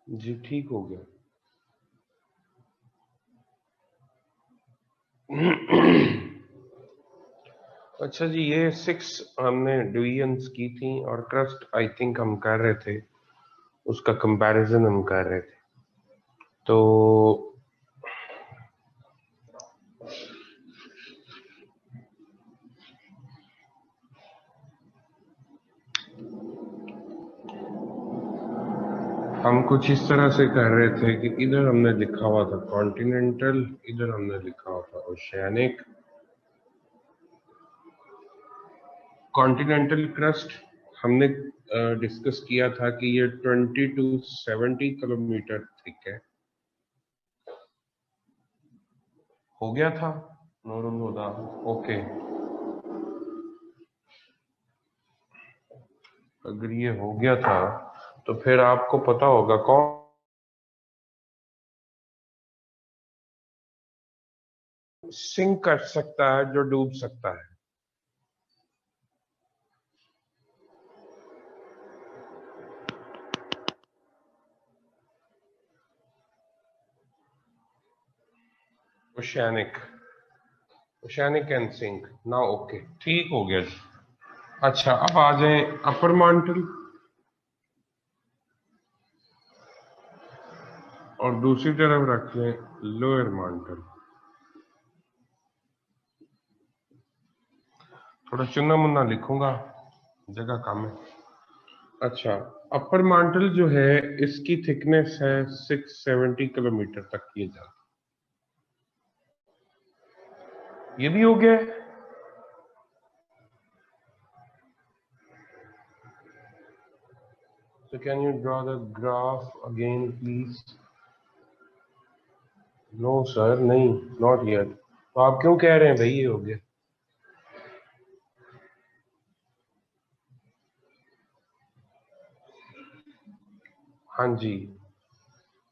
जी ठीक हो गया। अच्छा जी, ये 6 हमने डिवीजन्स की थी और क्रस्ट आई थिंक हम कर रहे थे, उसका कंपैरिजन हम कर रहे थे। तो हम कुछ इस तरह से कर रहे थे कि इधर हमने लिखा हुआ था कॉन्टिनेंटल, इधर हमने लिखा हुआ था ओशियानिक। कॉन्टिनेंटल क्रस्ट हमने डिस्कस किया था कि ये 20 to 70 किलोमीटर थिक है। हो गया था नूरुल हुदा? ओके, अगर ये हो गया था तो फिर आपको पता होगा कौन सिंक कर सकता है, जो डूब सकता है। ओशियानिक, ओशियानिक एंड सिंक ना। ओके, ठीक हो गया जी। अच्छा, अब आ जाए अपर मांटल और दूसरी तरफ रख लें लोअर मांटल। थोड़ा चुना मुन्ना लिखूंगा, जगह कम है। अच्छा, अपर मांटल जो है इसकी थिकनेस है 670 किलोमीटर तक की जाती। ये भी हो गया है। So can you draw the graph again please? No sir, नहीं, नॉट yet। तो आप क्यों कह रहे हैं भाई ये हो गया? हाँ जी,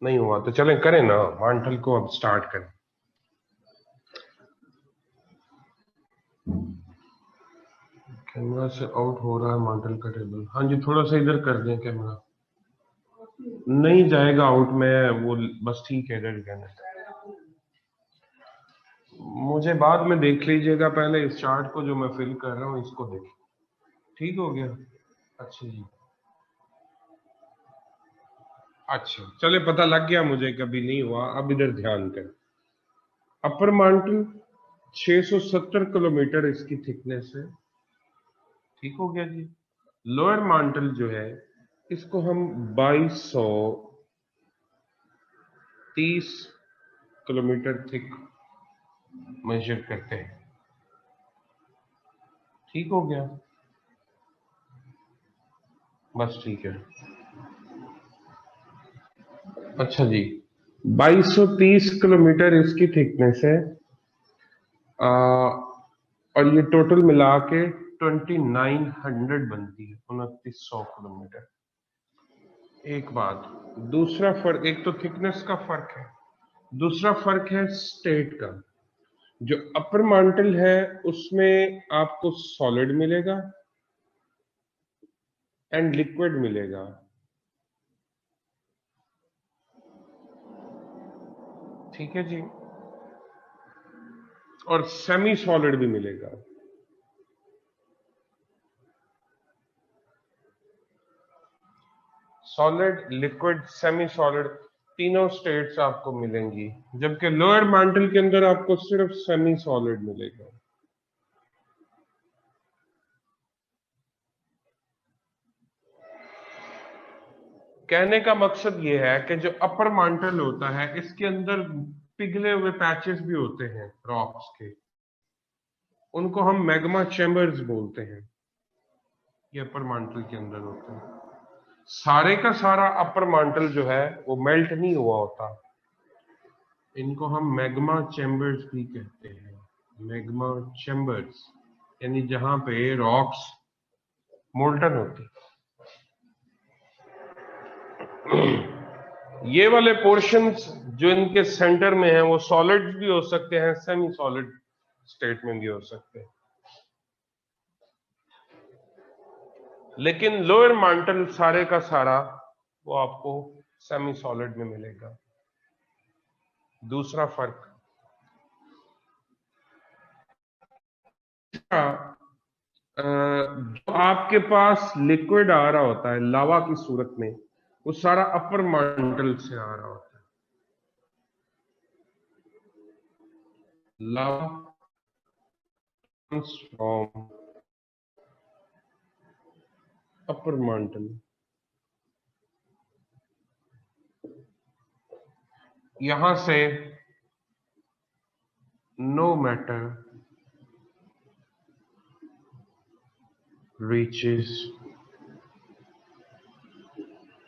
नहीं हुआ तो चलें करें ना, मांटल को अब स्टार्ट करें। कैमरा से आउट हो रहा है मांटल का टेबल। हाँ जी, थोड़ा सा इधर कर दें कैमरा। नहीं जाएगा आउट में वो, बस ठीक है, इधर कहना। मुझे बाद में देख लीजिएगा, पहले इस चार्ट को जो मैं फिल कर रहा हूँ इसको देख। ठीक हो गया। अच्छा जी, अच्छा चले, पता लग गया मुझे, कभी नहीं हुआ। अब इधर ध्यान करें। अपर माउंटेन 670 किलोमीटर इसकी थिकनेस है। ठीक हो गया जी। लोअर माउंटेन जो है इसको हम 2230 किलोमीटर थिक मेजर करते हैं। ठीक हो गया, बस ठीक है। अच्छा जी, 2230 किलोमीटर इसकी थिकनेस है। आ, और ये टोटल मिला के 2900 बनती है, 2900 किलोमीटर। एक बात, दूसरा फर्क, एक तो थिकनेस का फर्क है, दूसरा फर्क है स्टेट का। जो अपर मांटल है उसमें आपको सॉलिड मिलेगा एंड लिक्विड मिलेगा। ठीक है जी, और सेमी सॉलिड भी मिलेगा। सॉलिड, लिक्विड, सेमी सॉलिड, तीनों स्टेट्स आपको मिलेंगी, जबकि लोअर मांटल के अंदर आपको सिर्फ सेमी सॉलिड मिलेगा। कहने का मकसद ये है कि जो अपर मांटल होता है इसके अंदर पिघले हुए पैचेस भी होते हैं रॉक्स के, उनको हम मैग्मा चैम्बर्स बोलते हैं। ये अपर मांटल के अंदर होते हैं। सारे का सारा अपर मांटल जो है वो मेल्ट नहीं हुआ होता, इनको हम मैग्मा चैम्बर्स भी कहते हैं। मैग्मा चैम्बर्स यानी जहां पे रॉक्स मोल्टन होती। ये वाले पोर्शंस जो इनके सेंटर में है वो सॉलिड भी हो सकते हैं, सेमी सॉलिड स्टेट में भी हो सकते हैं, लेकिन लोअर मांटल सारे का सारा वो आपको सेमी सॉलिड में मिलेगा। दूसरा फर्क, जो आपके पास लिक्विड आ रहा होता है लावा की सूरत में, वो सारा अपर मैंटल से आ रहा होता है। Lava from upper mantle. यहां से no matter reaches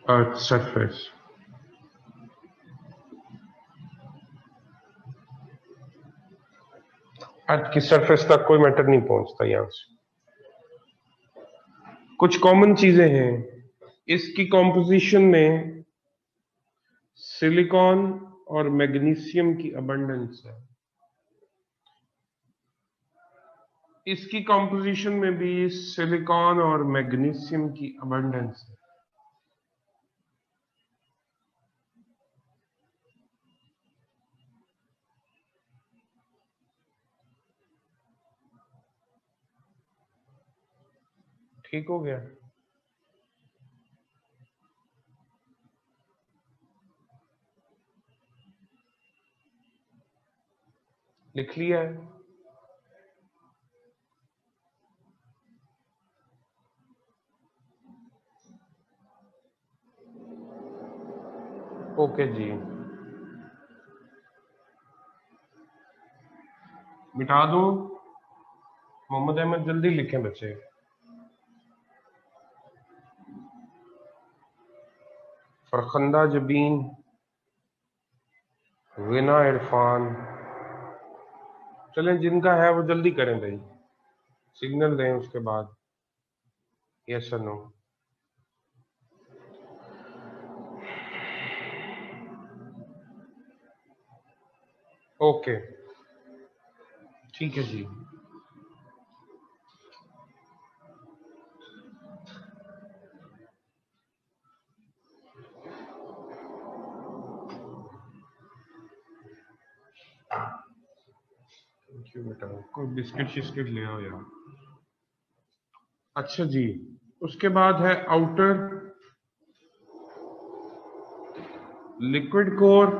Earth's surface. Earth की सरफेस तक कोई मैटर नहीं पहुंचता यहां से। कुछ कॉमन चीजें हैं इसकी कॉम्पोजिशन में, सिलिकॉन और मैग्नीशियम की अबंडेंस है। इसकी कॉम्पोजिशन में भी सिलिकॉन और मैग्नीशियम की अबंडेंस है। ठीक हो गया? लिख लिया है? ओके जी, मिटा दो। मोहम्मद अहमद जल्दी लिखें बच्चे। फरखंदा जबीन, विना इरफान, चलें जिनका है वो जल्दी करें भाई, सिग्नल दें उसके बाद यस और नो। ओके ठीक है जी। क्यों बेटा, कोई बिस्किट शिस्किट ले आओ यार। अच्छा जी, उसके बाद है आउटर लिक्विड कोर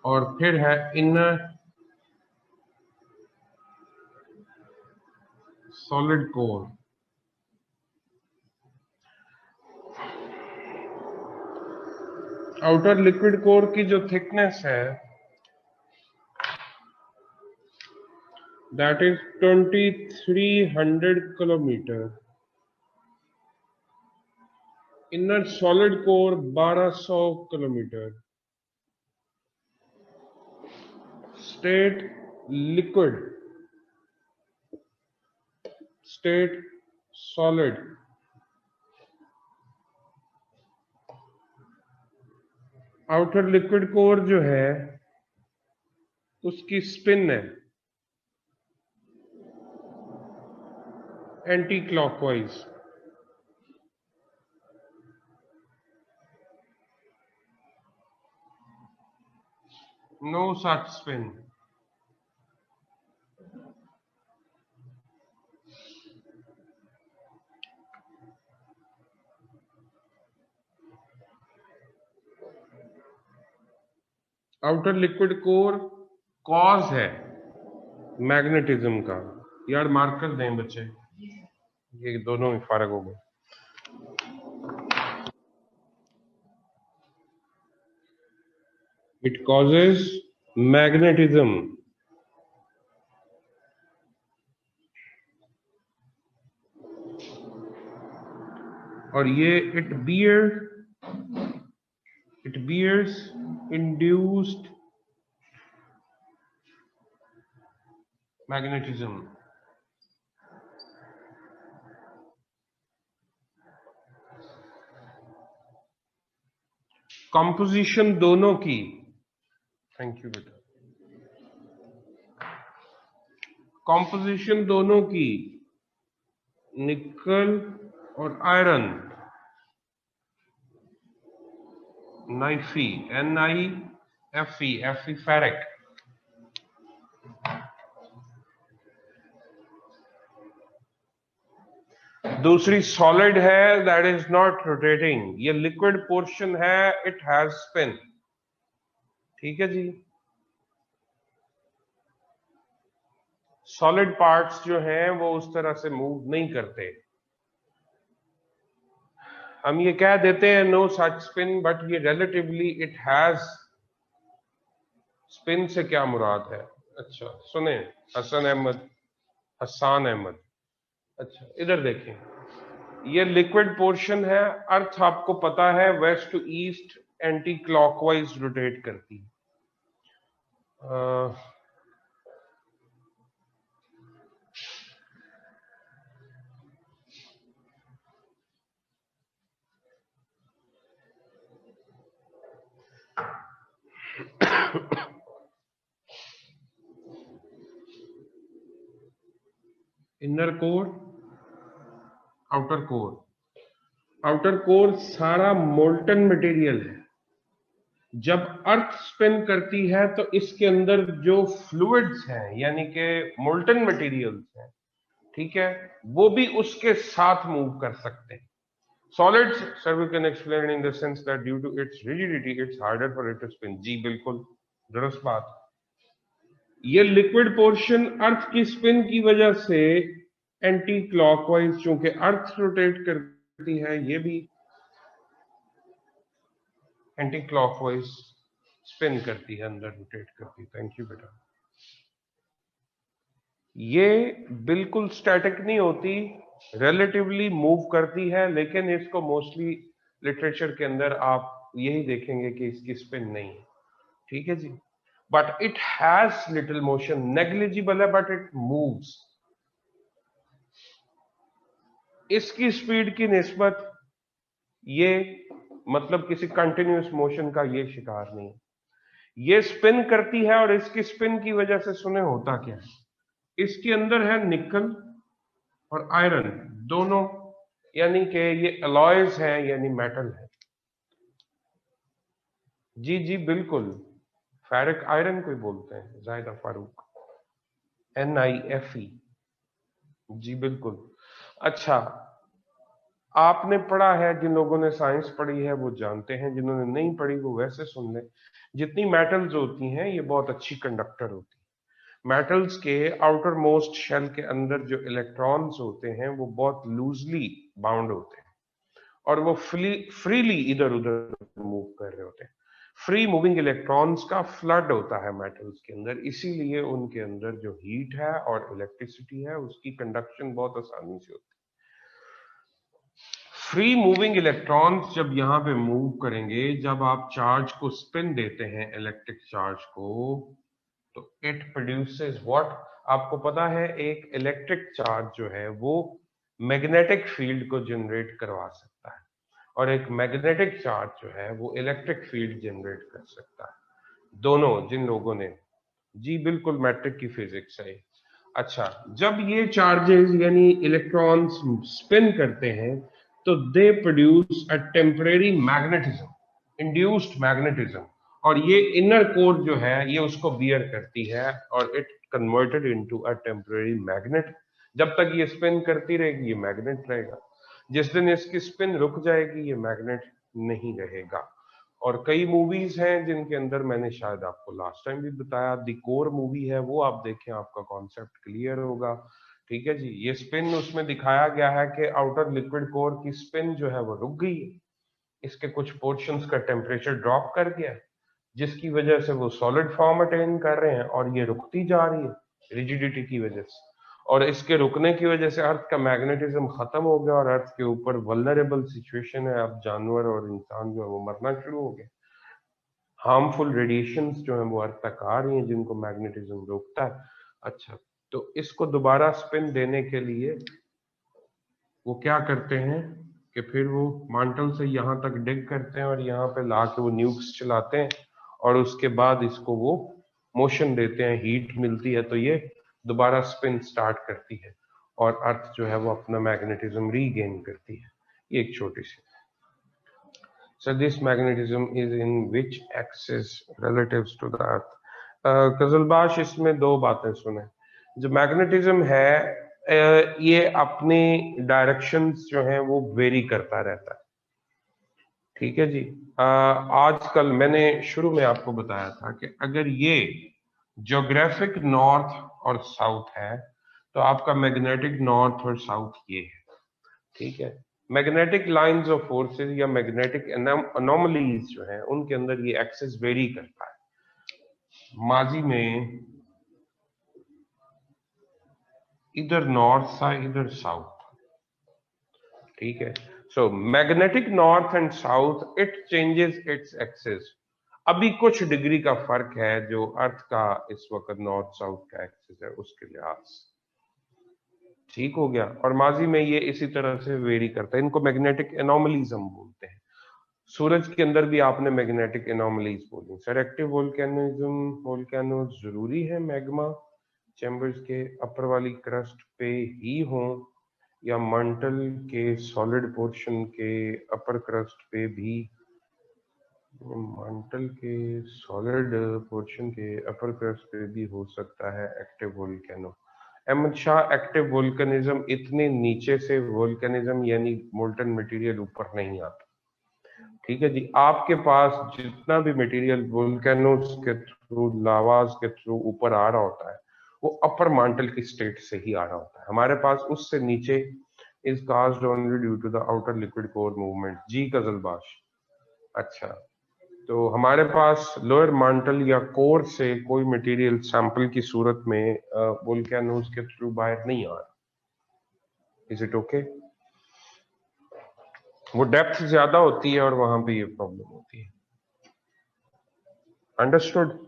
और फिर है inner solid core. Outer liquid core की जो थिकनेस है that is 2300 kilometre. Inner solid core 1200 kilometre. State liquid, state solid. Outer liquid core जो है उसकी स्पिन है anticlockwise. No such spin. Outer liquid core cause है magnetism का। यार मार्कर दें बच्चे, ये दोनों ही फारग हो गए। इट कॉजेज मैग्नेटिज्म और ये it bears induced magnetism. Composition दोनों की, थैंक यू बेटा, कंपोजिशन दोनों की निकल और आयरन नाइफी, NIFE, एफी फेरिक। दूसरी सॉलिड है, दैट इज नॉट रोटेटिंग। ये लिक्विड पोर्शन है, इट हैज स्पिन। ठीक है जी। सॉलिड पार्ट्स जो हैं वो उस तरह से मूव नहीं करते। हम ये कह देते हैं नो सच स्पिन, बट ये रिलेटिवली इट हैज स्पिन से क्या मुराद है? अच्छा सुने, हसन अहमद, अच्छा इधर देखें, ये लिक्विड पोर्शन है। अर्थ आपको पता है west to east anticlockwise rotate करती है। Inner core, outer core. Outer core सारा मोल्टन मटेरियल है। जब अर्थ स्पिन करती है तो इसके अंदर जो फ्लूइड्स हैं यानी कि मोल्टन मटेरियल्स हैं, ठीक है, वो भी उसके साथ मूव कर सकते हैं। Solids, sir we can explain in the sense that due to its rigidity it's harder for it to spin. जी बिल्कुल दुरुस्त बात। ये लिक्विड पोर्शन अर्थ की स्पिन की वजह से एंटी क्लॉकवाइज, चूंकि अर्थ रोटेट करती है, ये भी एंटी क्लॉकवाइज स्पिन करती है, अंदर रोटेट करती है। थैंक यू बेटा। ये बिल्कुल स्टैटिक नहीं होती, रिलेटिवली मूव करती है, लेकिन इसको मोस्टली लिटरेचर के अंदर आप यही देखेंगे कि इसकी स्पिन नहीं है। ठीक है जी। But it has little motion, negligible है बट इट मूव्स। इसकी स्पीड की निस्बत ये मतलब किसी कंटिन्यूस मोशन का ये शिकार नहीं। ये स्पिन करती है और इसकी स्पिन की वजह से सुने होता क्या है, इसके अंदर है निकल और आयरन दोनों, यानी कि ये अलॉयज हैं यानी मेटल है। जी जी बिल्कुल, फेरिक आयरन को बोलते हैं, जायदा फारूक, NIFE। जी बिल्कुल। अच्छा, आपने पढ़ा है, जिन लोगों ने साइंस पढ़ी है वो जानते हैं, जिन्होंने नहीं पढ़ी वो वैसे सुन ले। जितनी मेटल्स होती हैं ये बहुत अच्छी कंडक्टर होती है। मेटल्स के आउटर मोस्ट शेल के अंदर जो इलेक्ट्रॉन्स होते हैं वो बहुत लूजली बाउंड होते हैं और वो फ्रीली इधर उधर मूव कर रहे होते हैं। फ्री मूविंग इलेक्ट्रॉन्स का फ्लड होता है मेटल्स के अंदर, इसीलिए उनके अंदर जो हीट है और इलेक्ट्रिसिटी है उसकी कंडक्शन बहुत आसानी से होती है। फ्री मूविंग इलेक्ट्रॉन्स जब यहां पे मूव करेंगे, जब आप चार्ज को स्पिन देते हैं इलेक्ट्रिक चार्ज को, तो इट प्रोड्यूसेस व्हाट? आपको पता है एक इलेक्ट्रिक चार्ज जो है वो मैग्नेटिक फील्ड को जनरेट करवा सकता है और एक मैग्नेटिक चार्ज जो है वो इलेक्ट्रिक फील्ड जनरेट कर सकता है। दोनों, जिन लोगों ने, जी बिल्कुल मैट्रिक की फिजिक्स है। अच्छा, जब ये चार्जेस यानी इलेक्ट्रॉन्स स्पिन करते हैं तो they produce a temporary magnetism, induced magnetism, और ये इनर कोर जो है ये उसको बियर करती है और it converted into a temporary magnet. जब तक ये स्पिन करती रहेगी ये मैग्नेट रहेगा, जिस दिन इसकी स्पिन रुक जाएगी ये मैग्नेट नहीं रहेगा। और कई मूवीज हैं जिनके अंदर मैंने शायद आपको लास्ट टाइम भी बताया, दी कोर मूवी है, वो आप देखें आपका कॉन्सेप्ट क्लियर होगा। ठीक है जी। ये स्पिन उसमें दिखाया गया है कि आउटर लिक्विड कोर की स्पिन जो है वो रुक गई है, इसके कुछ पोर्शंस का टेम्परेचर ड्रॉप कर गया, जिसकी वजह से वो सॉलिड फॉर्म अटेन कर रहे हैं और ये रुकती जा रही है रिजिडिटी की वजह से। और इसके रुकने की वजह से अर्थ का मैग्नेटिज्म खत्म हो गया और अर्थ के ऊपर वल्नरेबल सिचुएशन है। अब जानवर और इंसान जो है वो मरना शुरू हो गए। हार्मफुल रेडिएशंस जो है वो अर्थ तक आ रही हैं जिनको मैग्नेटिज्म रोकता है। अच्छा, तो इसको दोबारा स्पिन देने के लिए वो क्या करते हैं कि फिर वो मांटल से यहाँ तक डिग करते हैं और यहाँ पे ला के वो न्यूक्स चलाते हैं और उसके बाद इसको वो मोशन देते हैं, हीट मिलती है तो ये दोबारा स्पिन स्टार्ट करती है और अर्थ जो है वो अपना मैग्नेटिज्म रीगेन करती है। ये एक छोटी सी So this magnetism is in which axis relatives to the earth? Qizilbash, इसमें दो बातें सुने। जो मैग्नेटिज्म है ये अपनी डायरेक्शंस जो हैं वो वेरी करता रहता है। ठीक है जी। आजकल मैंने शुरू में आपको बताया था कि अगर ये ज्योग्राफिक नॉर्थ और साउथ है तो आपका मैग्नेटिक नॉर्थ और साउथ ये है। ठीक है। मैग्नेटिक लाइंस ऑफ फोर्सेस या मैग्नेटिक अनोमलीज जो है उनके अंदर ये एक्सिस वेरी करता है। माजी में इधर नॉर्थ था इधर साउथ। ठीक है। So magnetic north and south it changes its axis. अभी कुछ डिग्री का फर्क है जो अर्थ का इस वक्त नॉर्थ साउथ का एक्सिस है उसके लिहाज। ठीक हो गया। और माजी में ये इसी तरह से वेरी करता है। इनको मैग्नेटिक एनोमलीज हम बोलते हैं। सूरज के अंदर भी आपने मैग्नेटिक एनोमलीज बोली। सर एक्टिव वोल्केनिज्म वोल्केनो जरूरी है मैग्मा चैम्बर्स के अपर वाली क्रस्ट पे ही हो या मंटल के सॉलिड पोर्शन के अपर क्रस्ट पे भी? मंटल के सॉलिड पोर्शन के अपर क्रस्ट पे भी हो सकता है active volcano. Ahmad Shah, active volcanism इतने नीचे से वोल्केनिज्म यानी मोल्टन मटेरियल ऊपर नहीं आता। ठीक है जी। आपके पास जितना भी मटेरियल वोल्केनोस के थ्रू लावास के थ्रू ऊपर आ रहा होता है वो अपर मांटल की स्टेट से ही आ रहा होता है। हमारे पास उससे नीचे is caused only due to the outer liquid core movement. जी कजलबाश। अच्छा, तो हमारे पास लोअर मांटल या कोर से कोई मटेरियल सैंपल की सूरत में वोल्केनोस के थ्रू बाहर नहीं आ रहा। Is it okay? वो डेप्थ ज्यादा होती है और वहां पे ये प्रॉब्लम होती है। अंडरस्टूड?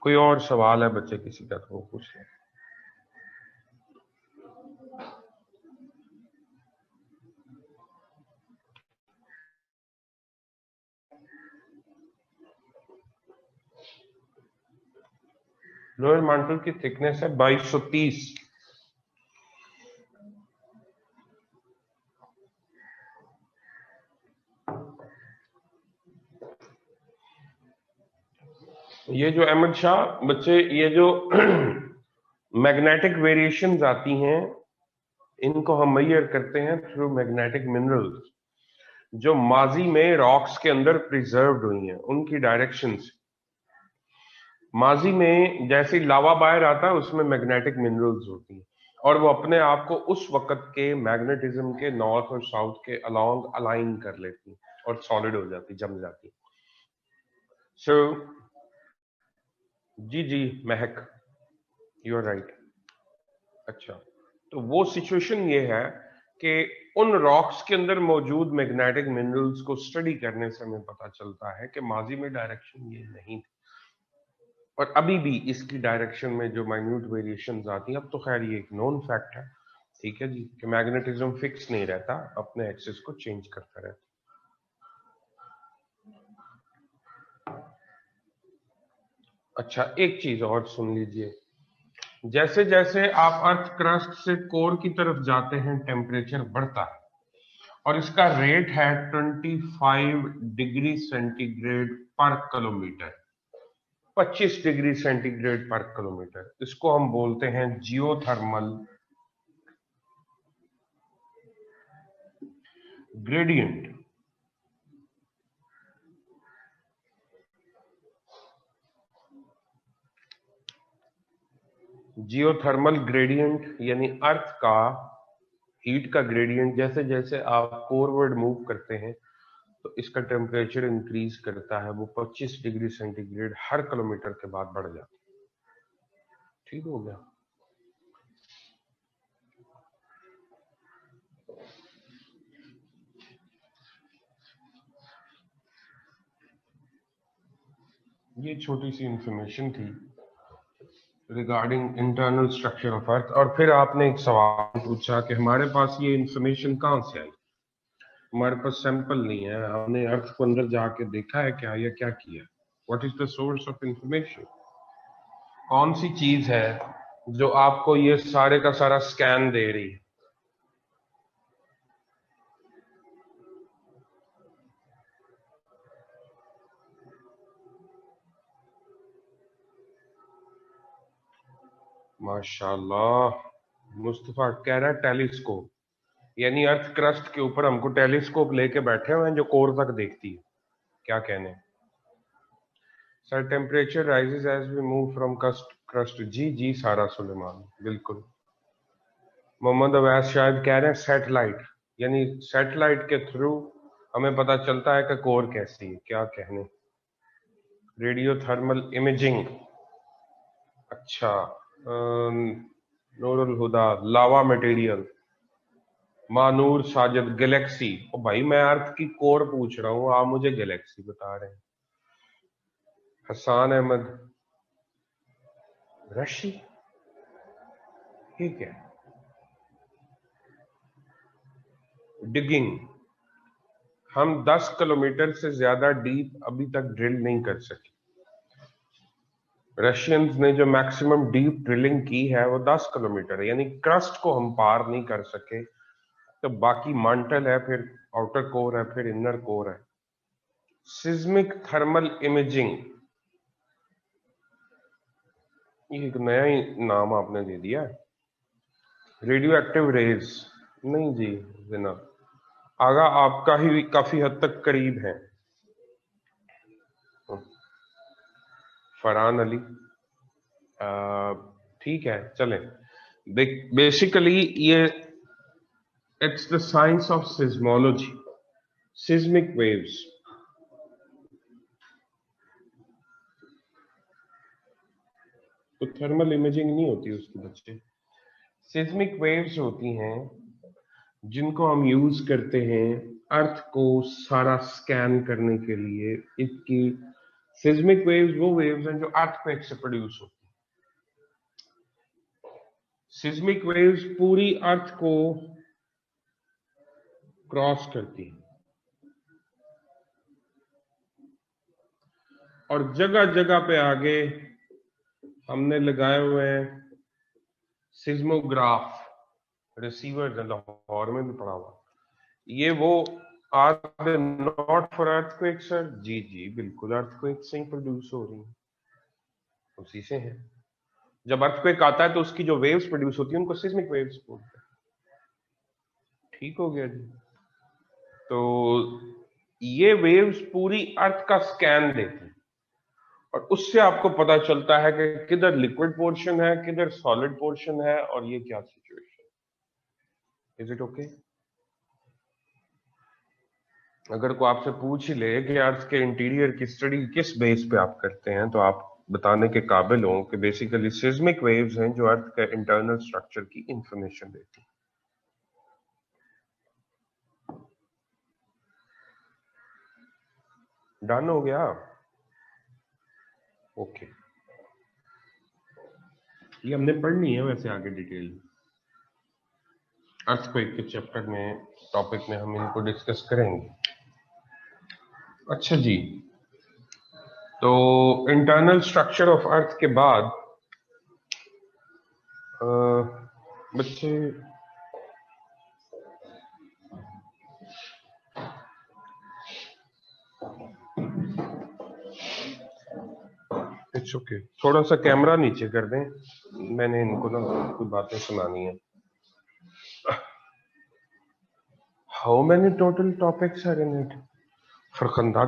कोई और सवाल है बच्चे किसी का तो वो पूछ लें। लोअर मांटल की थिकनेस है 2230। ये जो अहमद शाह बच्चे, ये जो मैग्नेटिक वेरिएशंस आती हैं इनको हम मेजर करते हैं थ्रू मैग्नेटिक मिनरल्स जो माजी में रॉक्स के अंदर प्रिजर्व्ड हुई हैं उनकी डायरेक्शंस। माजी में जैसे लावा बाहर आता है उसमें मैग्नेटिक मिनरल्स होती हैं और वो अपने आप को उस वक्त के मैग्नेटिज्म के नॉर्थ और साउथ के अलोंग अलाइन कर लेती और सॉलिड हो जाती, जम जाती। सो जी जी महक, यू आर राइट। अच्छा, तो वो सिचुएशन ये है कि उन रॉक्स के अंदर मौजूद मैग्नेटिक मिनरल्स को स्टडी करने से हमें पता चलता है कि माजी में डायरेक्शन ये नहीं थी और अभी भी इसकी डायरेक्शन में जो माइन्यूट वेरिएशंस आती हैं। अब तो खैर ये एक नोन फैक्ट है, ठीक है जी, कि मैग्नेटिज्म फिक्स नहीं रहता, अपने एक्सिस को चेंज करता रहता। अच्छा, एक चीज और सुन लीजिए। जैसे जैसे आप अर्थ क्रस्ट से कोर की तरफ जाते हैं टेम्परेचर बढ़ता है और इसका रेट है 25 डिग्री सेंटीग्रेड पर किलोमीटर। 25 डिग्री सेंटीग्रेड पर किलोमीटर, इसको हम बोलते हैं जियोथर्मल ग्रेडियंट। जियोथर्मल ग्रेडियंट यानी अर्थ का हीट का ग्रेडियंट जैसे जैसे आप फॉरवर्ड मूव करते हैं तो इसका टेम्परेचर इंक्रीज करता है। वो 25 डिग्री सेंटीग्रेड हर किलोमीटर के बाद बढ़ जाता है। ठीक हो गया? ये छोटी सी इंफॉर्मेशन थी regarding internal structure of earth. और फिर आपने एक सवाल पूछा कि हमारे पास ये इंफॉर्मेशन कहाँ से आई। हमारे पास सैंपल नहीं है, हमने अर्थ को अंदर जाके देखा है क्या या क्या किया? What is the source of information? कौन सी चीज है जो आपको ये सारे का सारा स्कैन दे रही है? माशाल्लाह। मुस्तफा कह रहा है टेलीस्कोप, यानी अर्थ क्रस्ट के ऊपर हमको टेलीस्कोप लेके बैठे हुए हैं जो कोर तक देखती है। क्या कहने sir? Temperature rises as we move from crust crust. जी जी सारा सुलेमान, बिल्कुल। मोहम्मद अवैस शायद कह रहे हैं सैटेलाइट, यानी सैटेलाइट के थ्रू हमें पता चलता है कि कोर कैसी है। क्या कहने? रेडियो थर्मल इमेजिंग, अच्छा। नूरुल हुदा लावा मटेरियल, मानूर साजिद गैलेक्सी। ओ भाई मैं अर्थ की कोर पूछ रहा हूँ, आप मुझे गैलेक्सी बता रहे हैं। हसान अहमद रशी, ठीक है। डिगिंग, हम 10 किलोमीटर से ज्यादा डीप अभी तक ड्रिल नहीं कर सके। रशियंस ने जो मैक्सिमम डीप ड्रिलिंग की है वो 10 किलोमीटर है, यानी क्रस्ट को हम पार नहीं कर सके। तो बाकी मंटल है, फिर आउटर कोर है, फिर इनर कोर है। सिज्मिक थर्मल इमेजिंग, ये एक नया ही नाम आपने दे दिया। रेडियो एक्टिव रेज, नहीं जी जिना आगा आपका ही काफी हद तक करीब है। फरहान अली, ठीक है चलें। बेसिकली ये it's the science of seismology, seismic waves. तो थर्मल इमेजिंग नहीं होती उसके बच्चे, सिज्मिक वेव्स होती हैं जिनको हम यूज करते हैं अर्थ को सारा स्कैन करने के लिए। इसकी सिज्मिक वेव्स वो वेव्स हैं जो अर्थक्वेक से प्रोड्यूस होती हैं। सिज्मिक वेव्स पूरी अर्थ को क्रॉस करती हैं और जगह जगह पे आगे हमने लगाए हुए हैं सिज्मोग्राफ रिसीवर, लाहौर में भी पड़ा हुआ। ये वो are not for earthquake sir? जी जी बिल्कुल, अर्थक्वेक से ही प्रोड्यूस हो रही है, उसी से है। जब अर्थक्वेक आता है तो उसकी जो वेव्स प्रोड्यूस होती है उनको सिस्मिक वेव्स बोलते हैं। ठीक हो गया जी। तो ये वेव्स पूरी अर्थ का स्कैन देती है और उससे आपको पता चलता है कि किधर लिक्विड पोर्शन है, किधर सॉलिड पोर्शन है, और ये क्या सिचुएशन। Is it okay? अगर कोई आपसे पूछ ही ले कि अर्थ के इंटीरियर की स्टडी किस बेस पे आप करते हैं, तो आप बताने के काबिल हो कि बेसिकली सिस्मिक वेव्स हैं जो अर्थ के इंटरनल स्ट्रक्चर की इंफॉर्मेशन देती हैं। डन हो गया? ओके। ये हमने पढ़नी है वैसे आगे डिटेल, अर्थक्वेक के चैप्टर में, टॉपिक में हम इनको डिस्कस करेंगे। अच्छा जी, तो इंटरनल स्ट्रक्चर ऑफ अर्थ के बाद बच्चे इट्स ओके, थोड़ा सा कैमरा नीचे कर दें, मैंने इनको ना कुछ बातें सुनानी है। How many total topics are in it? Farkhanda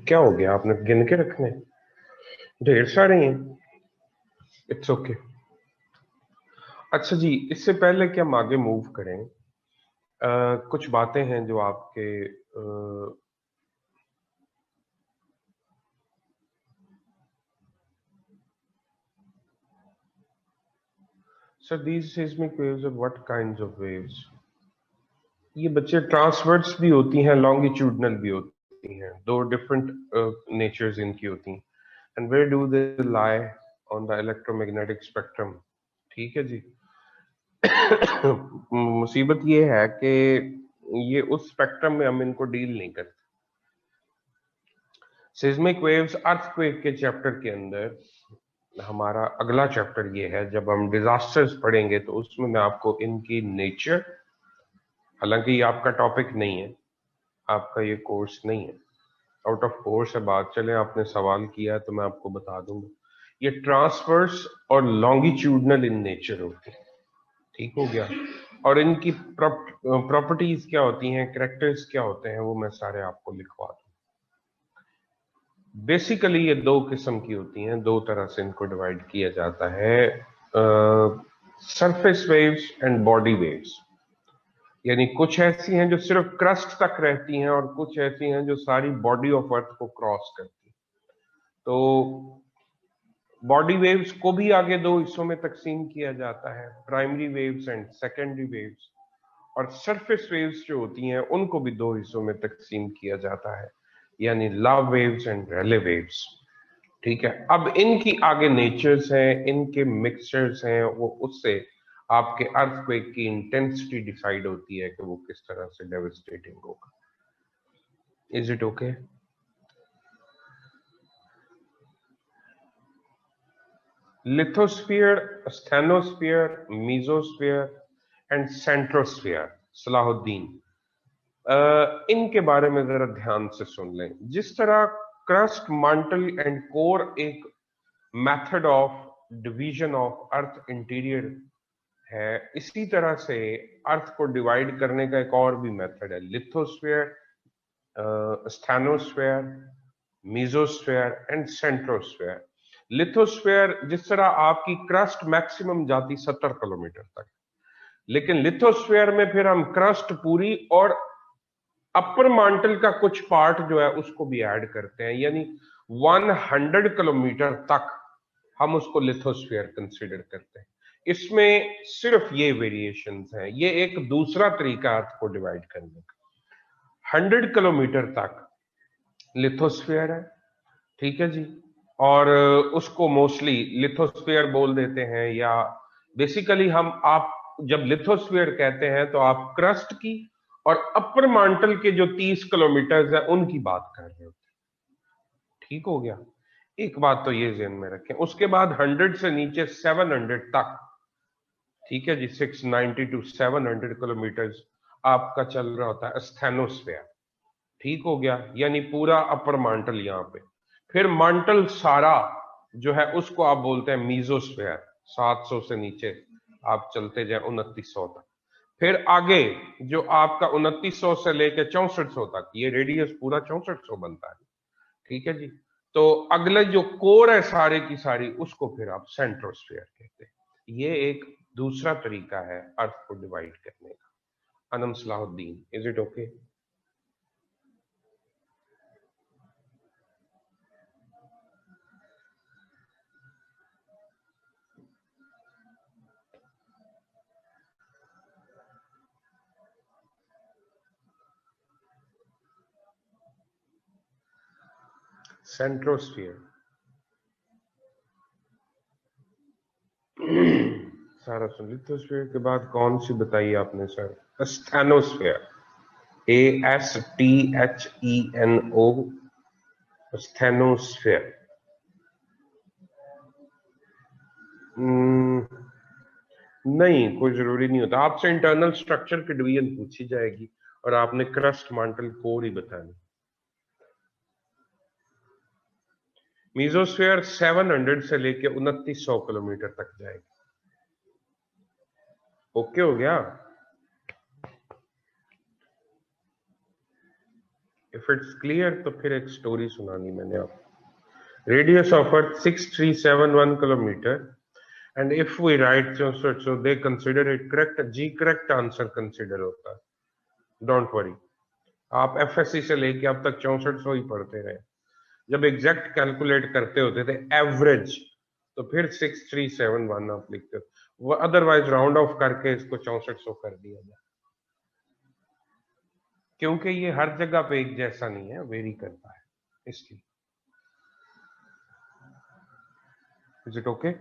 क्या हो गया, आपने गिन के रखने? ढेर सारे हैं। It's okay. अच्छा जी, इससे पहले कि हम आगे मूव करें, कुछ बातें हैं जो आपके sir these seismic waves are what kinds of waves? ये बच्चे ट्रांसवर्स भी होती हैं, लॉन्गिट्यूडनल भी होती हैं, दो डिफरेंट नेचर्स इनकी होती हैं। And where do they lie on the electromagnetic spectrum? ठीक है जी। मुसीबत ये है कि ये उस स्पेक्ट्रम में हम इनको डील नहीं करते। सिस्मिक वेव्स अर्थक्वेक के चैप्टर के अंदर हमारा अगला चैप्टर ये है, जब हम डिजास्टर्स पढ़ेंगे तो उसमें मैं आपको इनकी नेचर, हालांकि ये आपका टॉपिक नहीं है, आपका ये कोर्स नहीं है, आउट ऑफ कोर्स है बात, चले आपने सवाल किया तो मैं आपको बता दूंगा। ये ट्रांसवर्स और लॉन्गिट्यूडनल इन नेचर होती है। ठीक हो गया। और इनकी प्रॉपर्टीज क्या होती हैं, कैरेक्टर्स क्या होते हैं, वो मैं सारे आपको लिखवा दूं। बेसिकली ये दो किस्म की होती हैं, दो तरह से इनको डिवाइड किया जाता है, surface waves and body waves. यानी कुछ ऐसी हैं जो सिर्फ क्रस्ट तक रहती हैं और कुछ ऐसी हैं जो सारी बॉडी ऑफ अर्थ को क्रॉस करती हैं। तो बॉडी वेव्स को भी आगे दो हिस्सों में तकसीम किया जाता है, primary waves and secondary waves. और सरफेस वेव्स जो होती हैं उनको भी दो हिस्सों में तकसीम किया जाता है, यानी लाव वेव्स एंड रेले वेव्स। ठीक है। अब इनकी आगे नेचर्स हैं, इनके मिक्सचर्स हैं, वो उससे आपके अर्थक्वेक की इंटेंसिटी डिसाइड होती है कि वो किस तरह से डेवस्टेटिंग होगा। Is it okay? Lithosphere, asthenosphere, mesosphere and centrosphere, Salahuddin, इनके बारे में जरा ध्यान से सुन लें। जिस तरह क्रस्ट, मांटल एंड कोर एक method of division of earth interior है, इसी तरह से अर्थ को डिवाइड करने का एक और भी मेथड है, lithosphere, asthenosphere, mesosphere and सेंट्रोस्फीयर। Lithosphere, जिस तरह आपकी क्रस्ट मैक्सिमम जाती 70 किलोमीटर तक, लेकिन लिथोस्फीयर में फिर हम क्रस्ट पूरी और अपर मांटल का कुछ पार्ट जो है उसको भी ऐड करते हैं, यानी 100 किलोमीटर तक हम उसको लिथोस्फीयर कंसीडर करते हैं। इसमें सिर्फ ये वेरिएशंस हैं, ये एक दूसरा तरीका अर्थ को डिवाइड करने का। 100 किलोमीटर तक लिथोस्फीयर है, ठीक है जी, और उसको मोस्टली लिथोस्फीयर बोल देते हैं, या बेसिकली आप जब लिथोस्फीयर कहते हैं तो आप क्रस्ट की और अपर मांटल के जो 30 किलोमीटर है उनकी बात कर रहे होते हैं। ठीक हो गया। एक बात तो ये ध्यान में रखें। उसके बाद 100 से नीचे 700 तक, ठीक है जी, 690 टू 700 किलोमीटर आपका चल रहा होता है स्थैनोस्फीयर। ठीक हो गया, यानी पूरा अपर मांटल यहाँ पे। फिर मांटल सारा जो है उसको आप बोलते हैं मीजोस्फीयर। 700 से नीचे आप चलते जाए 2900 तक। फिर आगे जो आपका 2900 से लेकर 6400 तक, ये रेडियस पूरा 6400 बनता है। ठीक है जी। तो अगले जो कोर है सारे की सारी, उसको फिर आप सेंट्रोस्फीयर कहते हैं। ये एक दूसरा तरीका है अर्थ को डिवाइड करने का। Anam Salahuddin, is it okay? Centrosphere Sara सुन। लिथोस्फीयर के बाद कौन सी बताई आपने सर? स्थैनोस्फीयर, ASTHENO, स्थैनोस्फीयर। नहीं, कोई जरूरी नहीं होता। आपसे इंटरनल स्ट्रक्चर की डिवीजन पूछी जाएगी और आपने क्रस्ट, मांटल, कोर ही बतानी। मीजोस्फीयर 700 से लेके 2900 किलोमीटर तक जाएगी। ओके हो गया? इफ इट्स क्लियर तो फिर एक स्टोरी सुनानी मैंने आपको। Radius of earth 6371 kilometre, and if we write so they consider it correct. जी करेक्ट आंसर कंसिडर होता है, डोंट वरी। आप एफएससी से लेके अब तक 6400 ही पढ़ते रहे। जब एग्जैक्ट कैलकुलेट करते होते थे एवरेज, तो फिर 6371 आप लिखते हो, अदरवाइज राउंड ऑफ करके इसको 6400 कर दिया जाए, क्योंकि ये हर जगह पे एक जैसा नहीं है, वेरी करता है इसलिए। Is it okay?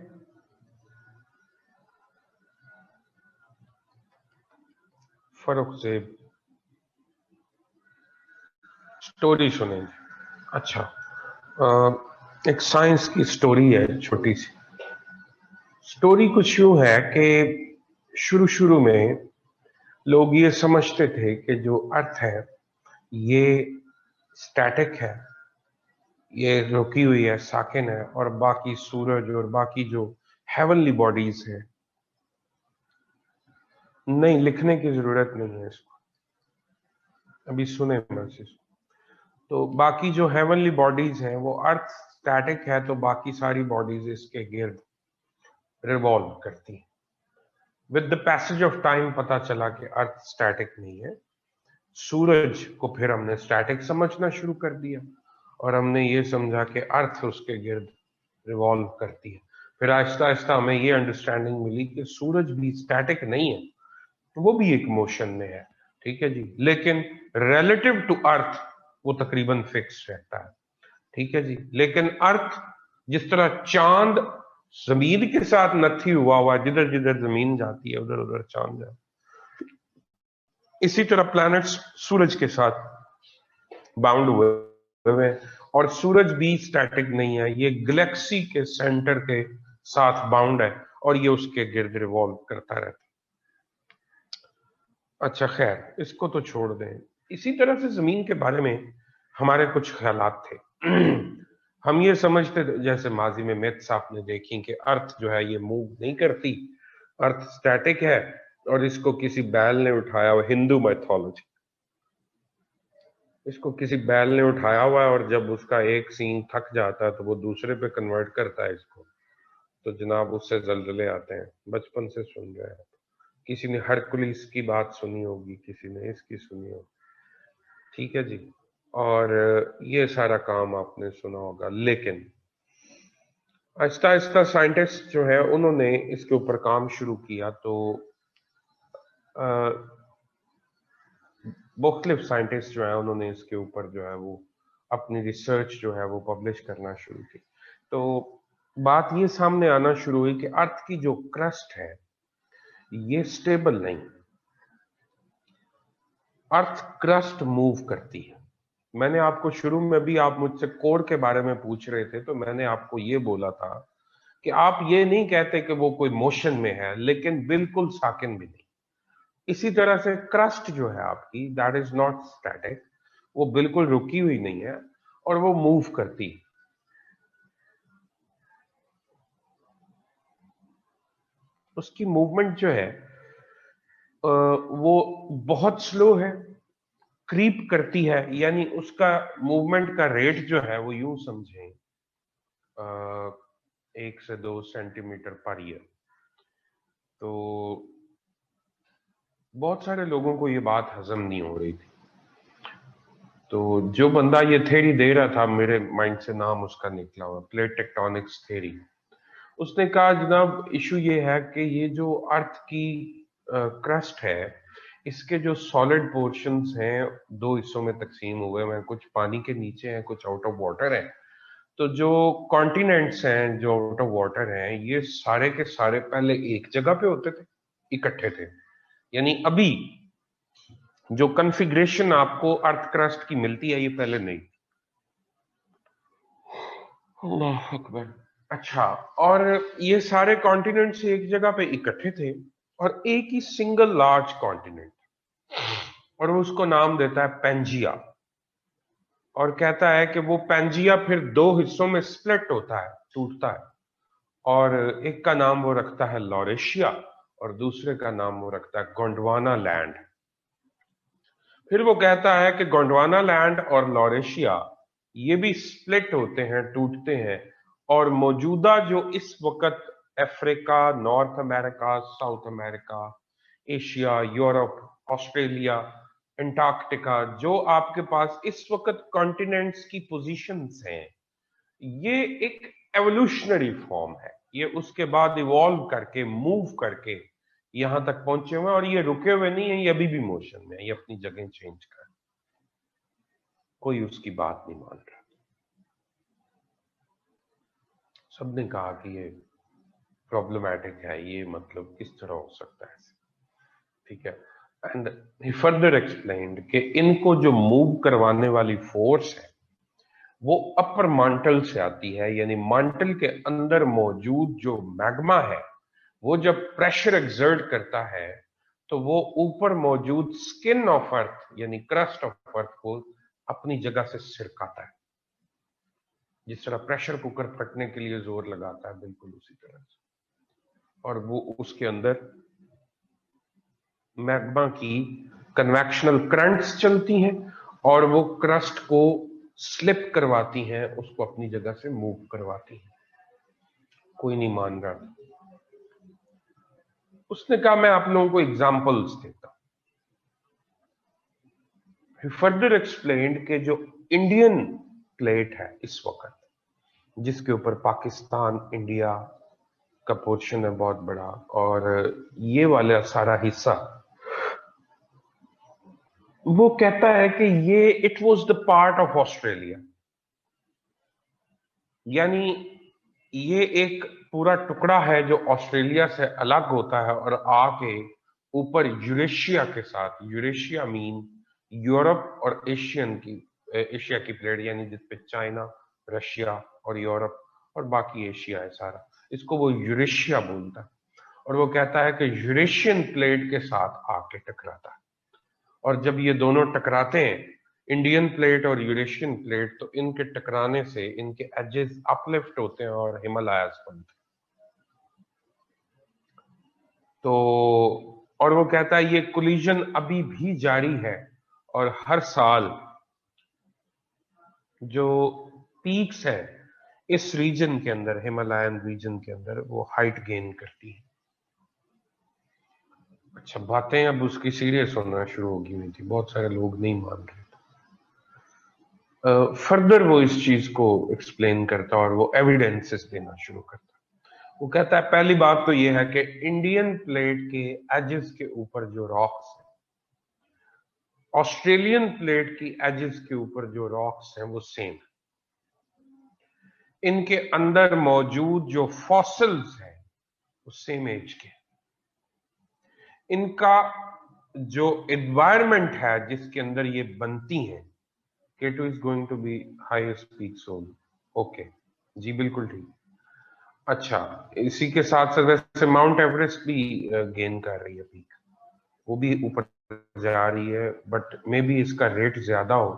फरुख जेब, स्टोरी सुनेंगे। अच्छा, एक साइंस की स्टोरी है, छोटी सी स्टोरी। कुछ यूं है कि शुरू शुरू में लोग ये समझते थे कि जो अर्थ है ये स्टैटिक है, ये रुकी हुई है, साकिन है, और बाकी सूरज और बाकी जो हेवनली बॉडीज है, नहीं लिखने की जरूरत नहीं है इसको, अभी सुने मैसेज। तो बाकी जो हेवनली बॉडीज हैं वो अर्थ स्टैटिक है, तो बाकी सारी बॉडीज इसके गिर्द रिवॉल्व करती हैं। With the passage of time पता चला कि अर्थ स्टैटिक नहीं है। सूरज को फिर हमने स्टैटिक समझना शुरू कर दिया, और हमने ये समझा कि अर्थ उसके गिर्द रिवॉल्व करती है। फिर आहिस्ता आहिस्ता हमें ये अंडरस्टैंडिंग मिली कि सूरज भी स्टैटिक नहीं है, तो वो भी एक मोशन में है, ठीक है जी, लेकिन रिलेटिव टू अर्थ वो तकरीबन फिक्स रहता है, ठीक है जी। लेकिन अर्थ जिस तरह चांद जमीन के साथ नथी हुआ, जिधर जिधर जमीन जाती है उधर उधर चांद जाता है, इसी तरह प्लैनेट्स सूरज के साथ बाउंड हुए हैं, और सूरज भी स्टैटिक नहीं है, ये गैलेक्सी के सेंटर के साथ बाउंड है, और ये उसके गिर्द रिवॉल्व करता रहता है। अच्छा खैर, इसको तो छोड़ दें। इसी तरह से जमीन के बारे में हमारे कुछ ख्यालात थे। हम ये समझते थे, जैसे माजी में मिथ्स आपने देखी कि अर्थ जो है ये मूव नहीं करती, अर्थ स्टैटिक है, और इसको किसी बैल ने उठाया हुआ, हिंदू मैथोलॉजी, इसको किसी बैल ने उठाया हुआ है, और जब उसका एक सींग थक जाता है तो वो दूसरे पे कन्वर्ट करता है इसको, तो जनाब उससे जलजले आते हैं, बचपन से सुन रहे हैं। किसी ने हरकुलिस की बात सुनी होगी, किसी ने इसकी सुनी होगी, ठीक है जी, और ये सारा काम आपने सुना होगा। लेकिन आहिस्ता आहिस्ता साइंटिस्ट जो है उन्होंने इसके ऊपर काम शुरू किया, तो मुख्तलिफ साइंटिस्ट जो है उन्होंने इसके ऊपर जो है वो अपनी रिसर्च जो है वो पब्लिश करना शुरू की। तो बात ये सामने आना शुरू हुई कि अर्थ की जो क्रस्ट है ये स्टेबल नहीं, अर्थ क्रस्ट मूव करती है। मैंने आपको शुरू में भी, आप मुझसे कोर के बारे में पूछ रहे थे, तो मैंने आपको ये बोला था कि आप ये नहीं कहते कि वो कोई मोशन में है, लेकिन बिल्कुल साकिन भी नहीं। इसी तरह से क्रस्ट जो है आपकी, दैट इज नॉट स्टैटिक, वो बिल्कुल रुकी हुई नहीं है, और वो मूव करती है। उसकी मूवमेंट जो है वो बहुत स्लो है, क्रीप करती है, यानी उसका मूवमेंट का रेट जो है वो यूं समझें 1 से 2 सेंटीमीटर पर ईयर। तो बहुत सारे लोगों को ये बात हजम नहीं हो रही थी, तो जो बंदा ये थ्योरी दे रहा था, मेरे माइंड से नाम उसका निकला हुआ, प्लेट टेक्टोनिक्स थ्योरी, उसने कहा जनाब इशू ये है कि ये जो अर्थ की क्रस्ट है, इसके जो सॉलिड पोर्शंस हैं दो हिस्सों में तकसीम हुए हैं, कुछ पानी के नीचे हैं, कुछ आउट ऑफ वाटर हैं। तो जो कॉन्टिनेंट्स हैं जो आउट ऑफ वाटर हैं, ये सारे के सारे पहले एक जगह पे होते थे, इकट्ठे थे, यानी अभी जो कन्फिग्रेशन आपको अर्थ क्रस्ट की मिलती है ये पहले नहीं। अल्लाह अकबर। अच्छा, और ये सारे कॉन्टिनेंट्स एक जगह पे इकट्ठे थे, और एक ही सिंगल लार्ज कॉन्टिनेंट, और वो उसको नाम देता है पेंजिया, और कहता है कि वो पेंजिया फिर दो हिस्सों में स्प्लिट होता है, टूटता है, और एक का नाम वो रखता है लॉरेशिया, और दूसरे का नाम वो रखता है गोंडवाना लैंड। फिर वो कहता है कि गोंडवाना लैंड और लॉरेशिया ये भी स्प्लिट होते हैं, टूटते हैं, और मौजूदा जो इस वक्त Africa, north America, south America, Asia, Europe, Australia, Antarctica, जो आपके पास इस वक्त कॉन्टिनेंट्स की पोजीशंस हैं, ये एक एवोल्यूशनरी फॉर्म है, ये उसके बाद इवॉल्व करके मूव करके यहां तक पहुंचे हुए हैं, और ये रुके हुए नहीं है, ये अभी भी मोशन में है, ये अपनी जगह चेंज कर, कोई उसकी बात नहीं मान रहा। सबने कहा कि ये प्रॉब्लमैटिक है, ये मतलब किस तरह हो सकता है, ठीक है। एंड ही फर्दर एक्सप्लेन्ड कि इनको जो मूव करवाने वाली फोर्स है वो अपर मांटल से आती है, यानी मांटल के अंदर मौजूद जो मैग्मा है वो जब प्रेशर एक्सर्ट करता है तो वो ऊपर मौजूद स्किन ऑफ अर्थ यानी क्रस्ट ऑफ अर्थ को अपनी जगह से सिरकाता है। जिस तरह प्रेशर कुकर फटने के लिए जोर लगाता है, बिल्कुल उसी तरह से। और वो उसके अंदर मैग्मा की कन्वेक्शनल करंट्स चलती हैं और वो क्रस्ट को स्लिप करवाती हैं, उसको अपनी जगह से मूव करवाती हैं। कोई नहीं मान रहा था। उसने कहा मैं आप लोगों को एग्जांपल्स देता हूं। फर्दर एक्सप्लेन्ड कि जो इंडियन प्लेट है इस वक्त, जिसके ऊपर पाकिस्तान इंडिया का पोर्शन है बहुत बड़ा, और ये वाला सारा हिस्सा, वो कहता है कि ये it was the part of Australia, यानी ये एक पूरा टुकड़ा है जो ऑस्ट्रेलिया से अलग होता है और आके ऊपर यूरेशिया के साथ, यूरेशिया मीन यूरोप और एशिया की प्लेट, यानी जिसपे चाइना, रशिया और यूरोप और बाकी एशिया है सारा, इसको वो यूरेशिया बोलता है। और वो कहता है कि यूरेशियन प्लेट के साथ आके टकराता है, और जब ये दोनों टकराते हैं, इंडियन प्लेट और यूरेशियन प्लेट, तो इनके टकराने से इनके एजेस अपलिफ्ट होते हैं और हिमालयाज बनते हैं। तो और वो कहता है ये कोलिजन अभी भी जारी है, और हर साल जो पीक्स है इस रीजन के अंदर, हिमालयन रीजन के अंदर, वो हाइट गेन करती है। अच्छा, बातें अब उसकी सीरियस होना शुरू होगी हुई थी, बहुत सारे लोग नहीं मान रहे थे। फर्दर वो इस चीज को एक्सप्लेन करता और वो एविडेंसेस देना शुरू करता। वो कहता है पहली बात तो ये है कि इंडियन प्लेट के एजेस के ऊपर जो रॉक्स हैं, ऑस्ट्रेलियन प्लेट की एजेस के ऊपर जो रॉक्स हैं वो सेम। इनके अंदर मौजूद जो फॉसिल्स हैं वो सेम एज के। इनका जो एनवायरमेंट है जिसके अंदर ये बनती हैं, K2 is going to be highest peak zone. Okay जी, बिल्कुल ठीक। अच्छा, इसी के साथ साथ वैसे माउंट एवरेस्ट भी गेन कर रही है पीक, वो भी ऊपर जा रही है, बट मे बी इसका रेट ज्यादा हो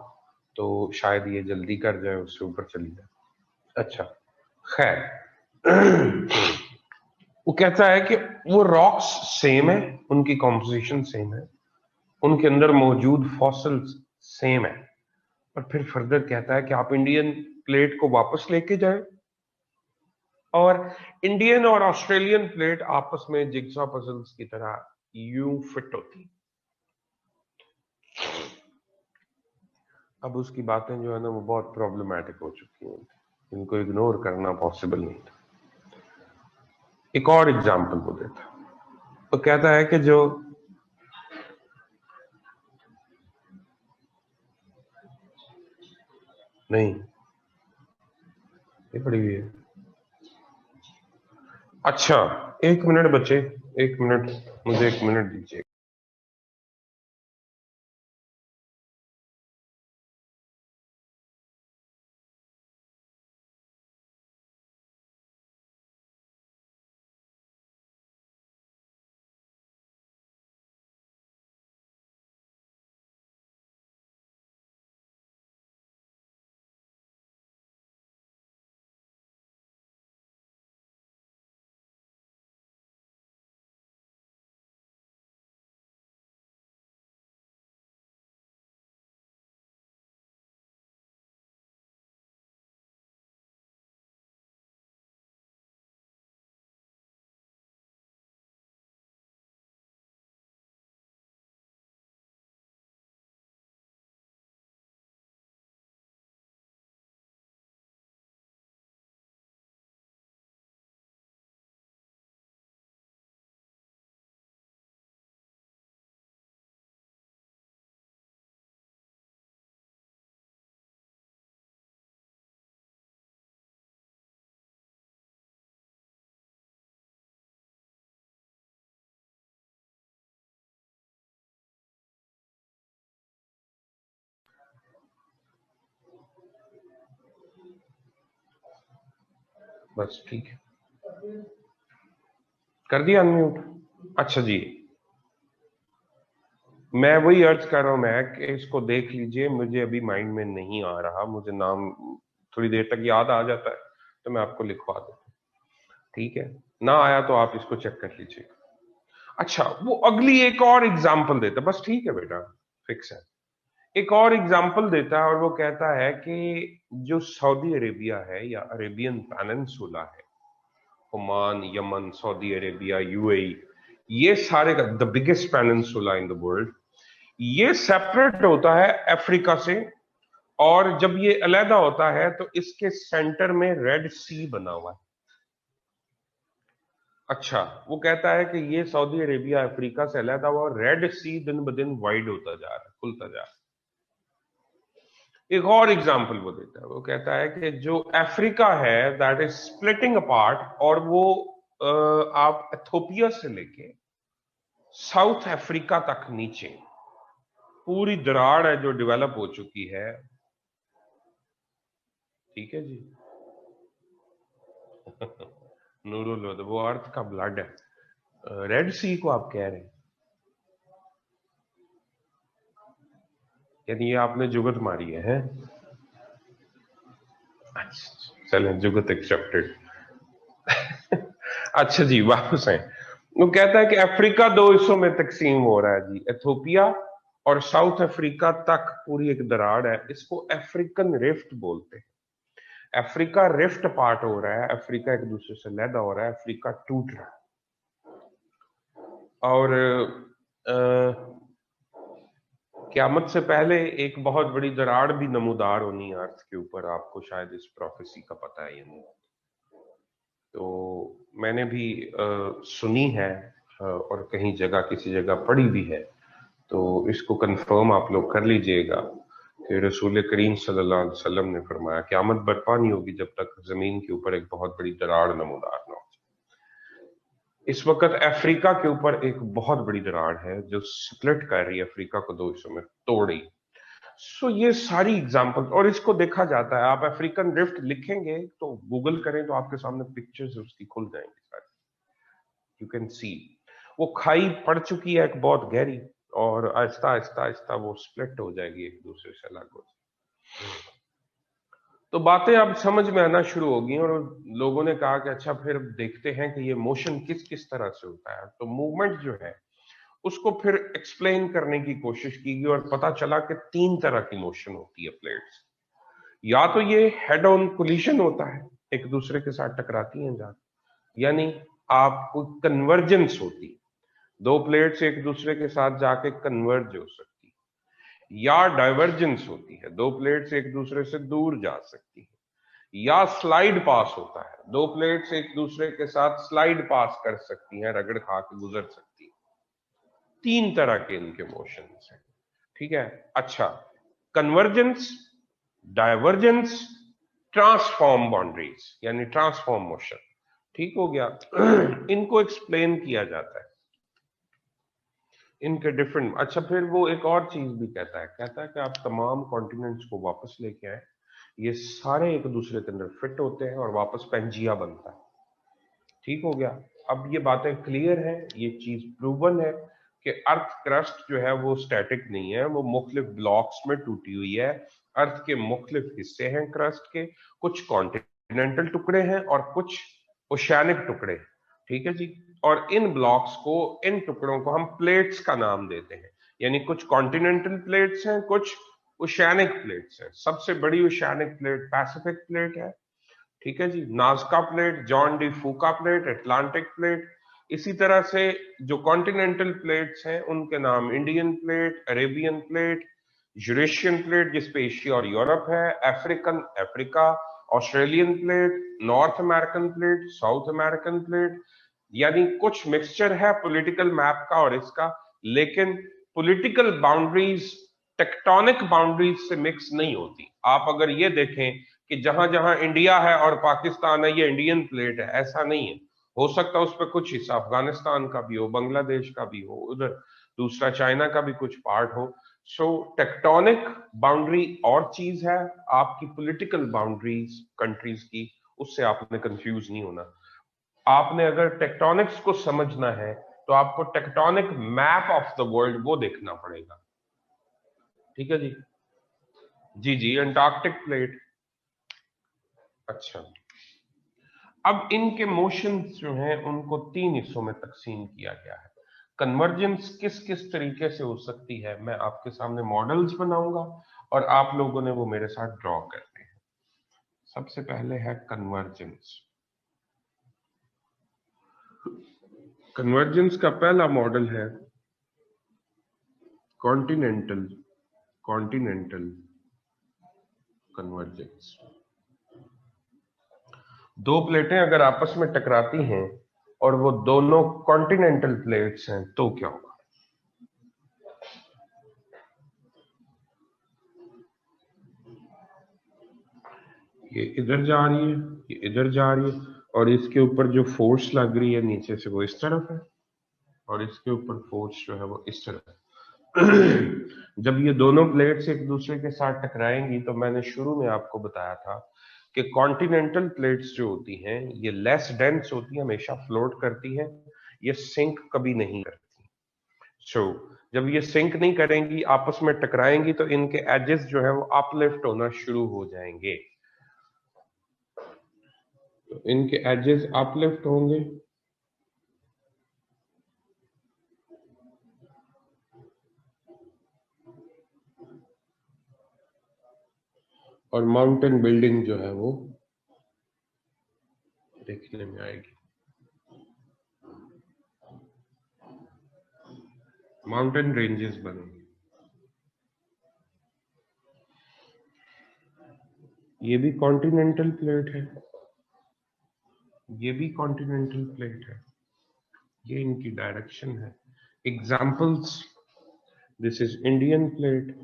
तो शायद ये जल्दी कर जाए, उससे ऊपर चली जाए। अच्छा, खैर वो कहता है कि वो रॉक्स सेम है, उनकी कॉम्पोजिशन सेम है, उनके अंदर मौजूद फॉसिल्स सेम है। और फिर फर्दर कहता है कि आप इंडियन प्लेट को वापस लेके जाएं और इंडियन और ऑस्ट्रेलियन प्लेट आपस में जिग्सॉ पजल्स की तरह यूं फिट होती। अब उसकी बातें जो है ना वो बहुत प्रॉब्लमैटिक हो चुकी हैं, इनको इग्नोर करना पॉसिबल नहीं था। एक और एग्जांपल वो देता, तो कहता है कि जो नहीं, ये पड़ी हुई है। अच्छा, एक मिनट बचे, एक मिनट, मुझे एक मिनट दीजिए। बस ठीक है, कर दिया अनम्यूट। अच्छा जी, मैं वही अर्ज कर रहा हूं मैं कि इसको देख लीजिए, मुझे अभी माइंड में नहीं आ रहा, मुझे नाम थोड़ी देर तक याद आ जाता है तो मैं आपको लिखवा देता हूँ, ठीक है। ना आया तो आप इसको चेक कर लीजिए। अच्छा, वो अगली एक और एग्जाम्पल देता, बस ठीक है बेटा, फिक्स है। एक और एग्जाम्पल देता है और वो कहता है कि जो सऊदी अरेबिया है या अरेबियन पेनिनसुला है, Oman, Yemen, Saudi Arabia, UAE, ये सारे का the biggest peninsula in the world, ये सेपरेट होता है अफ्रीका से। और जब ये अलहदा होता है तो इसके सेंटर में रेड सी बना हुआ है। अच्छा, वो कहता है कि ये सऊदी अरेबिया अफ्रीका से अलहदा हुआ और रेड सी दिन ब दिन वाइड होता जा रहा है, खुलता जा रहा है। एक और एग्जाम्पल वो देता है, वो कहता है कि जो अफ्रीका है दैट इज स्प्लिटिंग अपार्ट, और वो आप इथोपिया से लेके साउथ अफ्रीका तक नीचे पूरी दरार है जो डेवलप हो चुकी है, ठीक है जी। नूरुल हुदा, वो अर्थ का ब्लड है। रेड सी को आप कह रहे हैं, यानी ये आपने जुगत मारी है? अच्छा चलें, जुगत एक्सेप्टेड। अच्छा जी, वापस आए। वो कहता है कि अफ्रीका दो हिस्सों में तकसीम हो रहा है जी, इथोपिया और साउथ अफ्रीका तक पूरी एक दरार है, इसको अफ्रीकन रिफ्ट बोलते हैं। अफ्रीका रिफ्ट पार्ट हो रहा है, अफ्रीका एक दूसरे से लैदा हो रहा है, अफ्रीका टूट रहा है। और क़यामत से पहले एक बहुत बड़ी दरार भी नमूदार होनी है अर्थ के ऊपर, आपको शायद इस प्रोफेसी का पता है या नहीं। तो मैंने भी सुनी है और कहीं जगह किसी जगह पढ़ी भी है, तो इसको कंफर्म आप लोग कर लीजिएगा कि रसूल करीम सल्लल्लाहु अलैहि वसल्लम ने फरमाया क़यामत बर्पा नहीं होगी जब तक जमीन के ऊपर एक बहुत बड़ी दरार नमूदार ना हो। इस वक्त अफ्रीका के ऊपर एक बहुत बड़ी दरार है जो स्प्लिट कर रही है, अफ्रीका को दो हिस्सों में तोड़ रही। सो ये सारी एग्जांपल, और इसको देखा जाता है, आप अफ्रीकन रिफ्ट लिखेंगे तो गूगल करें तो आपके सामने पिक्चर्स उसकी खुल जाएंगी सारी, यू कैन सी। वो खाई पड़ चुकी है एक बहुत गहरी, और आहिस्ता आहिस्ता आहिस्ता वो स्प्लिट हो जाएगी, एक दूसरे से अलग हो जाएगी। तो बातें अब समझ में आना शुरू होगी, और लोगों ने कहा कि अच्छा फिर देखते हैं कि ये मोशन किस किस तरह से होता है। तो मूवमेंट जो है उसको फिर एक्सप्लेन करने की कोशिश की गई, और पता चला कि तीन तरह की मोशन होती है प्लेट्स। या तो ये हेड ऑन कोलिशन होता है, एक दूसरे के साथ टकराती हैं जहां, यानी आपको कन्वर्जेंस होती, दो प्लेट्स एक दूसरे के साथ जाके कन्वर्ज हो सकती है। या डाइवर्जेंस होती है, दो प्लेट्स एक दूसरे से दूर जा सकती है। या स्लाइड पास होता है, दो प्लेट्स एक दूसरे के साथ स्लाइड पास कर सकती हैं, रगड़ खा के गुजर सकती हैं। तीन तरह के इनके मोशंस हैं, ठीक है। अच्छा, कन्वर्जेंस, डाइवर्जेंस, ट्रांसफॉर्म बाउंड्रीज यानी ट्रांसफॉर्म मोशन, ठीक हो गया। इनको एक्सप्लेन किया जाता है, इनके डिफरेंट। अच्छा, फिर वो एक और चीज भी कहता है कि आप तमाम कॉन्टिनेंट्स को वापस लेके आए, ये सारे एक दूसरे के अंदर फिट होते हैं और वापस पेंजिया बनता है, ठीक हो गया। अब ये बातें क्लियर है, ये चीज प्रूवन है कि अर्थ क्रस्ट जो है वो स्टैटिक नहीं है, वो मुख्तलिफ ब्लॉक्स में टूटी हुई है। अर्थ के मुख्तलिफ हिस्से हैं क्रस्ट के, कुछ कॉन्टिनेंटल टुकड़े हैं और कुछ ओशियानिक टुकड़े, ठीक है जी। और इन ब्लॉक्स को, इन टुकड़ों को हम प्लेट्स का नाम देते हैं, यानी कुछ कॉन्टिनेंटल प्लेट्स हैं, कुछ ओशियानिक प्लेट्स हैं। सबसे बड़ी ओशियानिक प्लेट पैसिफिक प्लेट है, ठीक है जी। Nazca plate, Juan de Fuca plate, Atlantic plate. इसी तरह से जो कॉन्टिनेंटल प्लेट्स हैं उनके नाम Indian plate, Arabian plate, Eurasian plate जिसपे एशिया और यूरोप है, African Africa, Australian plate, North American plate, South American plate. यानी कुछ मिक्सचर है पॉलिटिकल मैप का और इसका, लेकिन पॉलिटिकल बाउंड्रीज टेक्टोनिक बाउंड्रीज से मिक्स नहीं होती। आप अगर ये देखें कि जहां जहां इंडिया है और पाकिस्तान है ये इंडियन प्लेट है, ऐसा नहीं है। हो सकता है उस पर कुछ हिस्सा अफगानिस्तान का भी हो, बांग्लादेश का भी हो, उधर दूसरा चाइना का भी कुछ पार्ट हो। सो टेक्टोनिक बाउंड्री और चीज है, आपकी पॉलिटिकल बाउंड्रीज कंट्रीज की, उससे आपने कंफ्यूज नहीं होना। आपने अगर टेक्टोनिक्स को समझना है तो आपको tectonic map of the world वो देखना पड़ेगा, ठीक है जी। जी जी, अंटार्कटिक प्लेट, अच्छा, अब इनके मोशंस जो हैं उनको 3 हिस्सों में तकसीम किया गया है। कन्वर्जेंस किस किस तरीके से हो सकती है, मैं आपके सामने मॉडल्स बनाऊंगा और आप लोगों ने वो मेरे साथ ड्रॉ करने हैं। सबसे पहले है कन्वर्जेंस। कन्वर्जेंस का पहला मॉडल है कॉन्टिनेंटल कन्वर्जेंस। दो प्लेटें अगर आपस में टकराती हैं और वो दोनों कॉन्टिनेंटल प्लेट्स हैं तो क्या होगा? ये इधर जा रही है, ये इधर जा रही है, और इसके ऊपर जो फोर्स लग रही है नीचे से वो इस तरफ है, और इसके ऊपर फोर्स जो है वो इस तरफ है। जब ये दोनों प्लेट्स एक दूसरे के साथ टकराएंगी तो मैंने शुरू में आपको बताया था कि कॉन्टिनेंटल प्लेट्स जो होती हैं ये लेस डेंस होती हैं, हमेशा फ्लोट करती हैं, ये सिंक कभी नहीं करती। सो जब ये सिंक नहीं करेंगी, आपस में टकराएंगी, तो इनके एजेस जो है वो अपलिफ्ट होना शुरू हो जाएंगे। तो इनके एजेस अपलिफ्ट होंगे और माउंटेन बिल्डिंग जो है वो देखने में आएगी। माउंटेन रेंजेस बनेंगे। ये भी कॉन्टिनेंटल प्लेट है, ये भी कॉन्टिनेंटल प्लेट है, ये इनकी डायरेक्शन है। Examples, this is Indian plate,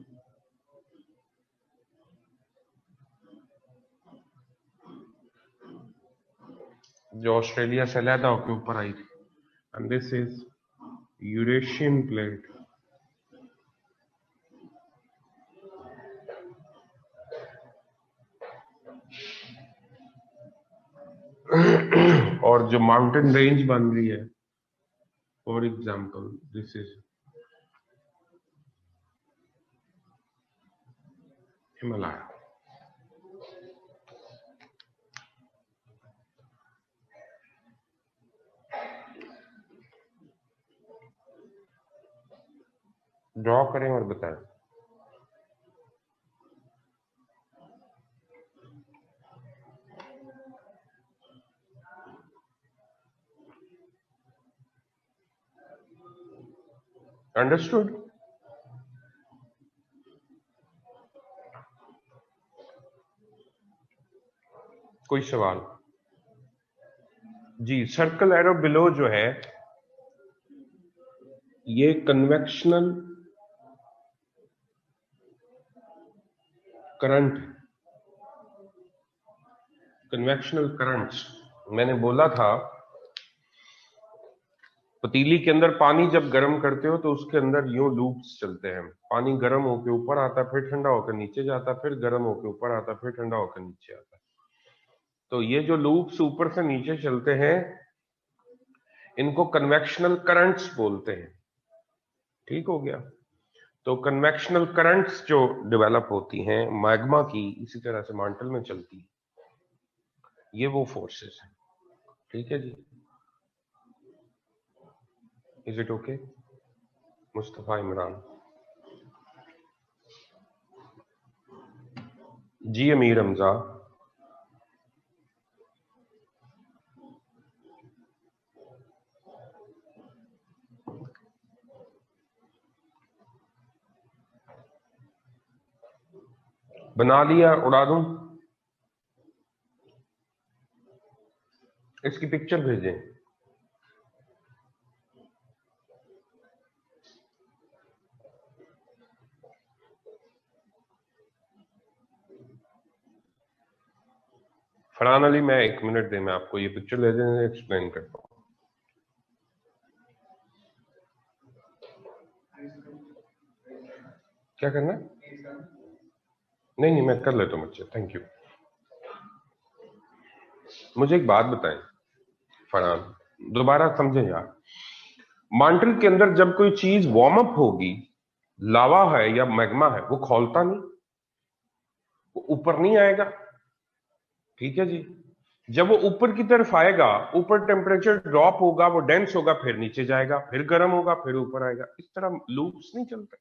जो ऑस्ट्रेलिया से अलहदा होकर ऊपर आई थी, and this is Eurasian plate. और जो माउंटेन रेंज बन रही है, for example this is Himalaya. Draw करें और बताएं। अंडरस्टूड? कोई सवाल? जी, सर्कल एरो बिलो जो है ये कन्वेक्शनल करंट, कन्वेक्शनल करंट्स। मैंने बोला था पतीली के अंदर पानी जब गर्म करते हो तो उसके अंदर यूं लूप्स चलते हैं। पानी गर्म होकर ऊपर आता, फिर ठंडा होकर नीचे जाता, फिर गर्म होकर ऊपर आता, फिर ठंडा होकर नीचे आता। तो ये जो लूप्स ऊपर से नीचे चलते हैं इनको कन्वेक्शनल करंट्स बोलते हैं। ठीक हो गया? तो कन्वेक्शनल करंट्स जो डेवलप होती हैं मैग्मा की, इसी तरह से मांटल में चलती है, ये वो फोर्सेस हैं। ठीक है जी? Is it okay? Mustafa Imran ji, Amir Hamza बना लिया, उड़ा दूं? इसकी पिक्चर भेजें। फरहान अली, मैं 1 मिनट दे, मैं आपको ये पिक्चर ले देने एक्सप्लेन करता हूँ। क्या करना है? नहीं नहीं, मैं कर लेता हूँ बच्चे, थैंक यू। मुझे एक बात बताएं फरहान, दोबारा समझें यार। मांटल के अंदर जब कोई चीज वार्म अप होगी, लावा है या मैग्मा है, वो खौलता नहीं, वो ऊपर नहीं आएगा। ठीक है जी। जब वो ऊपर की तरफ आएगा, ऊपर टेम्परेचर ड्रॉप होगा, वो डेंस होगा, फिर नीचे जाएगा, फिर गर्म होगा, फिर ऊपर आएगा। इस तरह लूप्स नहीं चलते।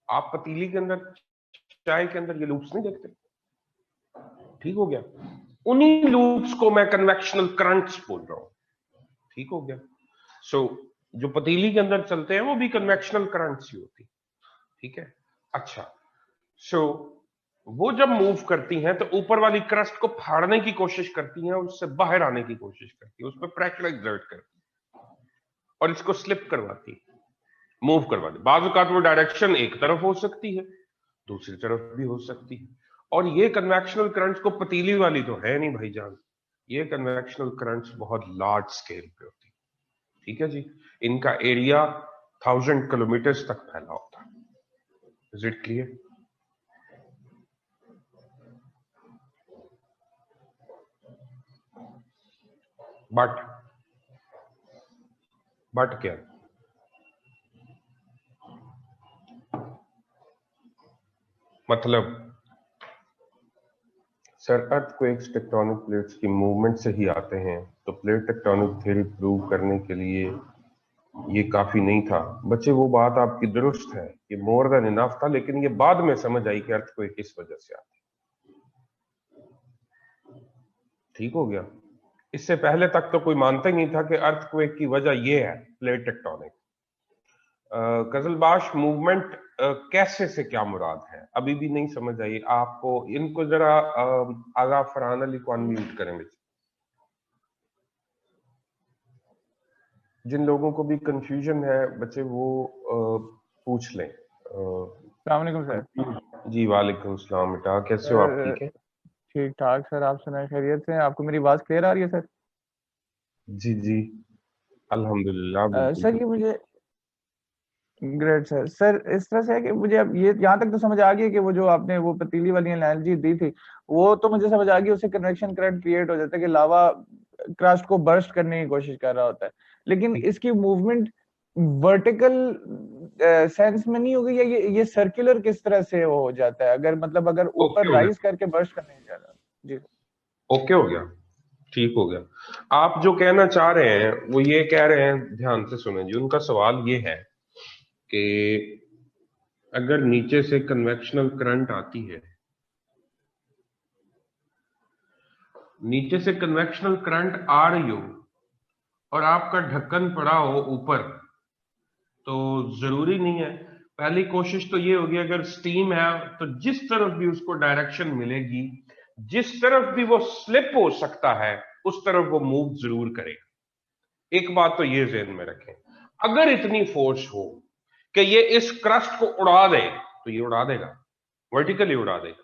आप पतीली के अंदर, चाय के अंदर ये लूप्स नहीं देखते। ठीक हो गया। उन्हीं लूप्स को मैं कन्वेक्शनल करंट्स बोल रहा हूं। ठीक हो गया। सो जो पतीली के अंदर चलते हैं वो भी कन्वेक्शनल करंट्स ही होती। ठीक है। अच्छा, सो वो जब मूव करती हैं तो ऊपर वाली क्रस्ट को फाड़ने की कोशिश करती हैं और उससे बाहर आने की कोशिश करती है, उसमें प्रेशर एक्सर्ट करती है और इसको स्लिप करवाती है, मूव करवाती है। बाज़ औक़ात वो डायरेक्शन एक तरफ हो सकती है, दूसरी तरफ भी हो सकती है। और ये कन्वेक्शनल करंट्स को पतीली वाली तो है नहीं भाईजान, ये कन्वेक्शनल करंट्स बहुत लार्ज स्केल पे होती है। ठीक है जी। इनका एरिया 1000 किलोमीटर तक फैला होता है। Is it clear? बट क्या? मतलब सर, अर्थक्वेक्स टेक्टोनिक प्लेट्स की मूवमेंट से ही आते हैं, तो प्लेट टेक्टोनिक थ्योरी प्रूव करने के लिए ये काफी नहीं था। बच्चे, वो बात आपकी दुरुस्त है, ये मोर देन इनफ था, लेकिन ये बाद में समझ आई कि अर्थक्वेक किस वजह से आती है। ठीक हो गया। इससे पहले तक तो कोई मानता ही नहीं था कि अर्थक्वेक की वजह ये है प्लेट टेक्टोनिक। कजलबाश, मूवमेंट कैसे से क्या मुराद है, अभी भी नहीं समझ आई आपको? इनको जरा आगा फरहान अली को अनम्यूट करेंगे। जिन लोगों को भी कंफ्यूजन है बच्चे, वो पूछ लें। अस्सलाम वालेकुम सर। जी वालेकुम सलाम बेटा, कैसे हो आप? सर ठीक है? ठीक ठाक सर, आप सुनाए खैरियत से? आपको मेरी आवाज़ क्लियर आ रही है सर? जी जी, अल्हम्दुलिल्लाह, बिल्कुल सर ठीक। ये मुझे ग्रेट सर। सर इस तरह से है कि मुझे अब ये यहाँ तक तो समझ आ गई कि वो जो आपने वो पतीली वाली एनालॉजी दी थी वो तो मुझे समझ आ गई, उससे कन्वेक्शन करंट क्रिएट हो जाता है कि लावा क्रस्ट को बर्स्ट करने की कोशिश कर रहा होता है, लेकिन ठीक। इसकी मूवमेंट वर्टिकल सेंस में नहीं होगी, या ये सर्कुलर किस तरह से वो हो जाता है, अगर मतलब अगर ऊपर ओके हो राइज गया, करके बर्स्ट करने जा रहा? जी ओके हो गया, ठीक हो गया। आप जो कहना चाह रहे हैं वो ये कह रहे हैं, ध्यान से सुने जी। उनका सवाल ये है कि अगर नीचे से कन्वेक्शनल करंट आती है, नीचे से कन्वेक्शनल करंट आ रही हो और आपका ढक्कन पड़ा हो ऊपर, तो जरूरी नहीं है। पहली कोशिश तो ये होगी, अगर स्टीम है तो जिस तरफ भी उसको डायरेक्शन मिलेगी, जिस तरफ भी वो स्लिप हो सकता है, उस तरफ वो मूव जरूर करेगा। एक बात तो ये ज़हन में रखें, अगर इतनी फोर्स हो कि ये इस क्रस्ट को उड़ा दे, तो ये उड़ा देगा, वर्टिकली उड़ा देगा।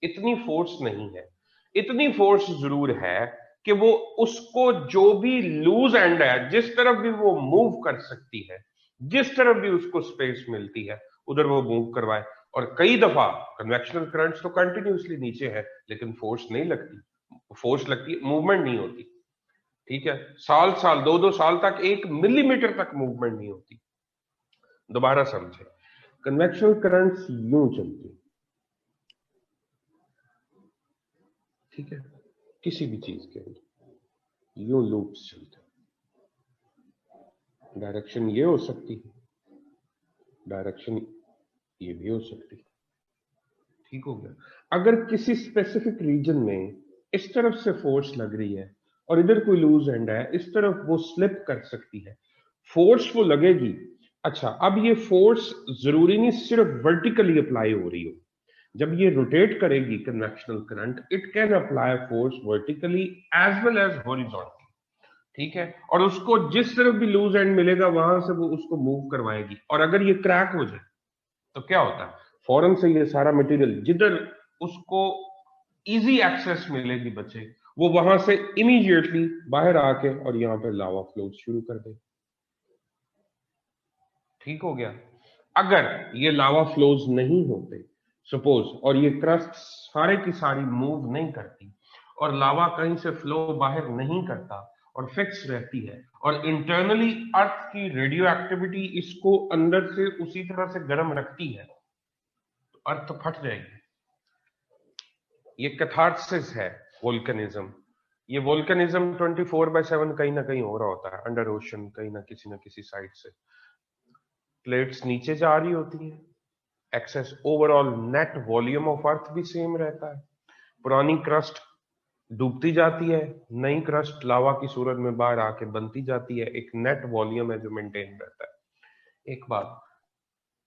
इतनी फोर्स नहीं है। इतनी फोर्स जरूर है कि वो उसको जो भी लूज एंड है, जिस तरफ भी वो मूव कर सकती है, जिस तरफ भी उसको स्पेस मिलती है, उधर वो मूव करवाए। और कई दफा कन्वेक्शनल करंट्स तो कंटिन्यूसली नीचे है, लेकिन फोर्स नहीं लगती। फोर्स लगती है, मूवमेंट नहीं होती। ठीक है? साल साल, 2-2 साल तक 1 मिलीमीटर तक मूवमेंट नहीं होती। दोबारा समझे, कन्वेक्शनल करंट्स यूं चलती। ठीक है? किसी भी चीज के अंदर यूं लूप्स चलते। डायरेक्शन ये हो सकती है, डायरेक्शन ये भी हो सकती है। ठीक हो गया। अगर किसी स्पेसिफिक रीजन में इस तरफ से फोर्स लग रही है और इधर कोई लूज एंड है, इस तरफ वो स्लिप कर सकती है, फोर्स वो लगेगी। अच्छा, अब ये फोर्स जरूरी नहीं सिर्फ वर्टिकली अप्लाई हो रही हो। जब ये रोटेट करेगी convectional current, it can apply force vertically as well as horizontally. ठीक है? और उसको जिस तरफ भी लूज एंड मिलेगा, वहां से वो उसको मूव करवाएगी। और अगर ये क्रैक हो जाए तो क्या होता है? फौरन से ये सारा मटेरियल जिधर उसको इजी एक्सेस मिलेगी बच्चे, वो वहां से इमीडिएटली बाहर आके और यहां पे लावा फ्लो शुरू कर दे। ठीक हो गया। अगर ये लावा फ्लोज नहीं होते सपोज, और ये क्रस्ट सारे की सारी मूव नहीं करती, और लावा कहीं से फ्लो बाहर नहीं करता और फिक्स रहती है, और इंटरनली अर्थ की रेडियो एक्टिविटी इसको अंदर से उसी तरह से गर्म रखती है, तो अर्थ फट जाएगी। ये कैथार्सिस है। वोल्केनिज्म। ये वोल्केनिज्म 24/7 कहीं ना कहीं हो रहा होता है अंडर ओशन, कहीं ना किसी साइड से प्लेट्स नीचे जा रही होती हैं, excess overall net volume of earth भी सेम रहता है, पुरानी क्रस्ट डूबती जाती है, नई क्रस्ट लावा की सूरत में बाहर आके बनती जाती है, एक नेट वॉल्यूम है जो मेंटेन रहता है। एक बात,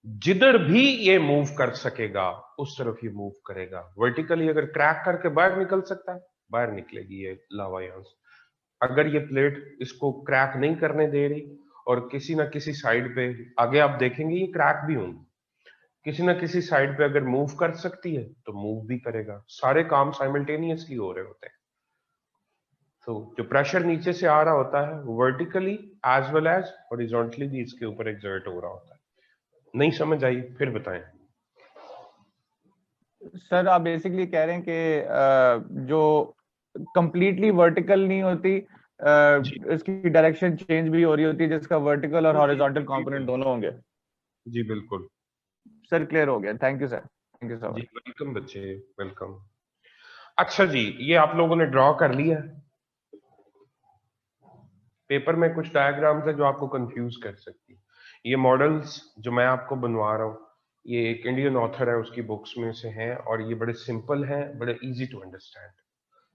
जिधर भी ये मूव कर सकेगा उस तरफ ये मूव करेगा। वर्टिकली अगर क्रैक करके बाहर निकल सकता है, बाहर निकलेगी ये लावा यहां से। अगर ये प्लेट इसको क्रैक नहीं करने दे रही और किसी ना किसी साइड पे, आगे आप देखेंगे ये क्रैक भी होंगे, किसी ना किसी साइड पे अगर मूव कर सकती है तो मूव भी करेगा। सारे काम साइमल्टेनियसली हो रहे होते हैं। तो जो प्रेशर नीचे से आ रहा होता है vertically as well as horizontally भी इसके ऊपर एक्सर्ट हो रहा होता है। नहीं समझ आई फिर बताएं। सर आप बेसिकली कह रहे हैं कि जो कंप्लीटली वर्टिकल नहीं होती, इसकी डायरेक्शन चेंज भी हो रही होती है, जिसका वर्टिकल और हॉरिजॉन्टल कंपोनेंट दोनों होंगे। जी बिल्कुल सर क्लियर हो गया, thank you sir, thank you so जी। मच। वेलकम बच्चे, वेलकम। अच्छा जी, ये आप लोगों ने ड्रॉ कर लिया। पेपर में कुछ डायग्राम्स है जो आपको कंफ्यूज कर सकती है। ये मॉडल्स जो मैं आपको बनवा रहा हूँ, ये एक इंडियन ऑथर है उसकी बुक्स में से हैं, और ये बड़े सिंपल हैं, बड़े इजी टू अंडरस्टैंड,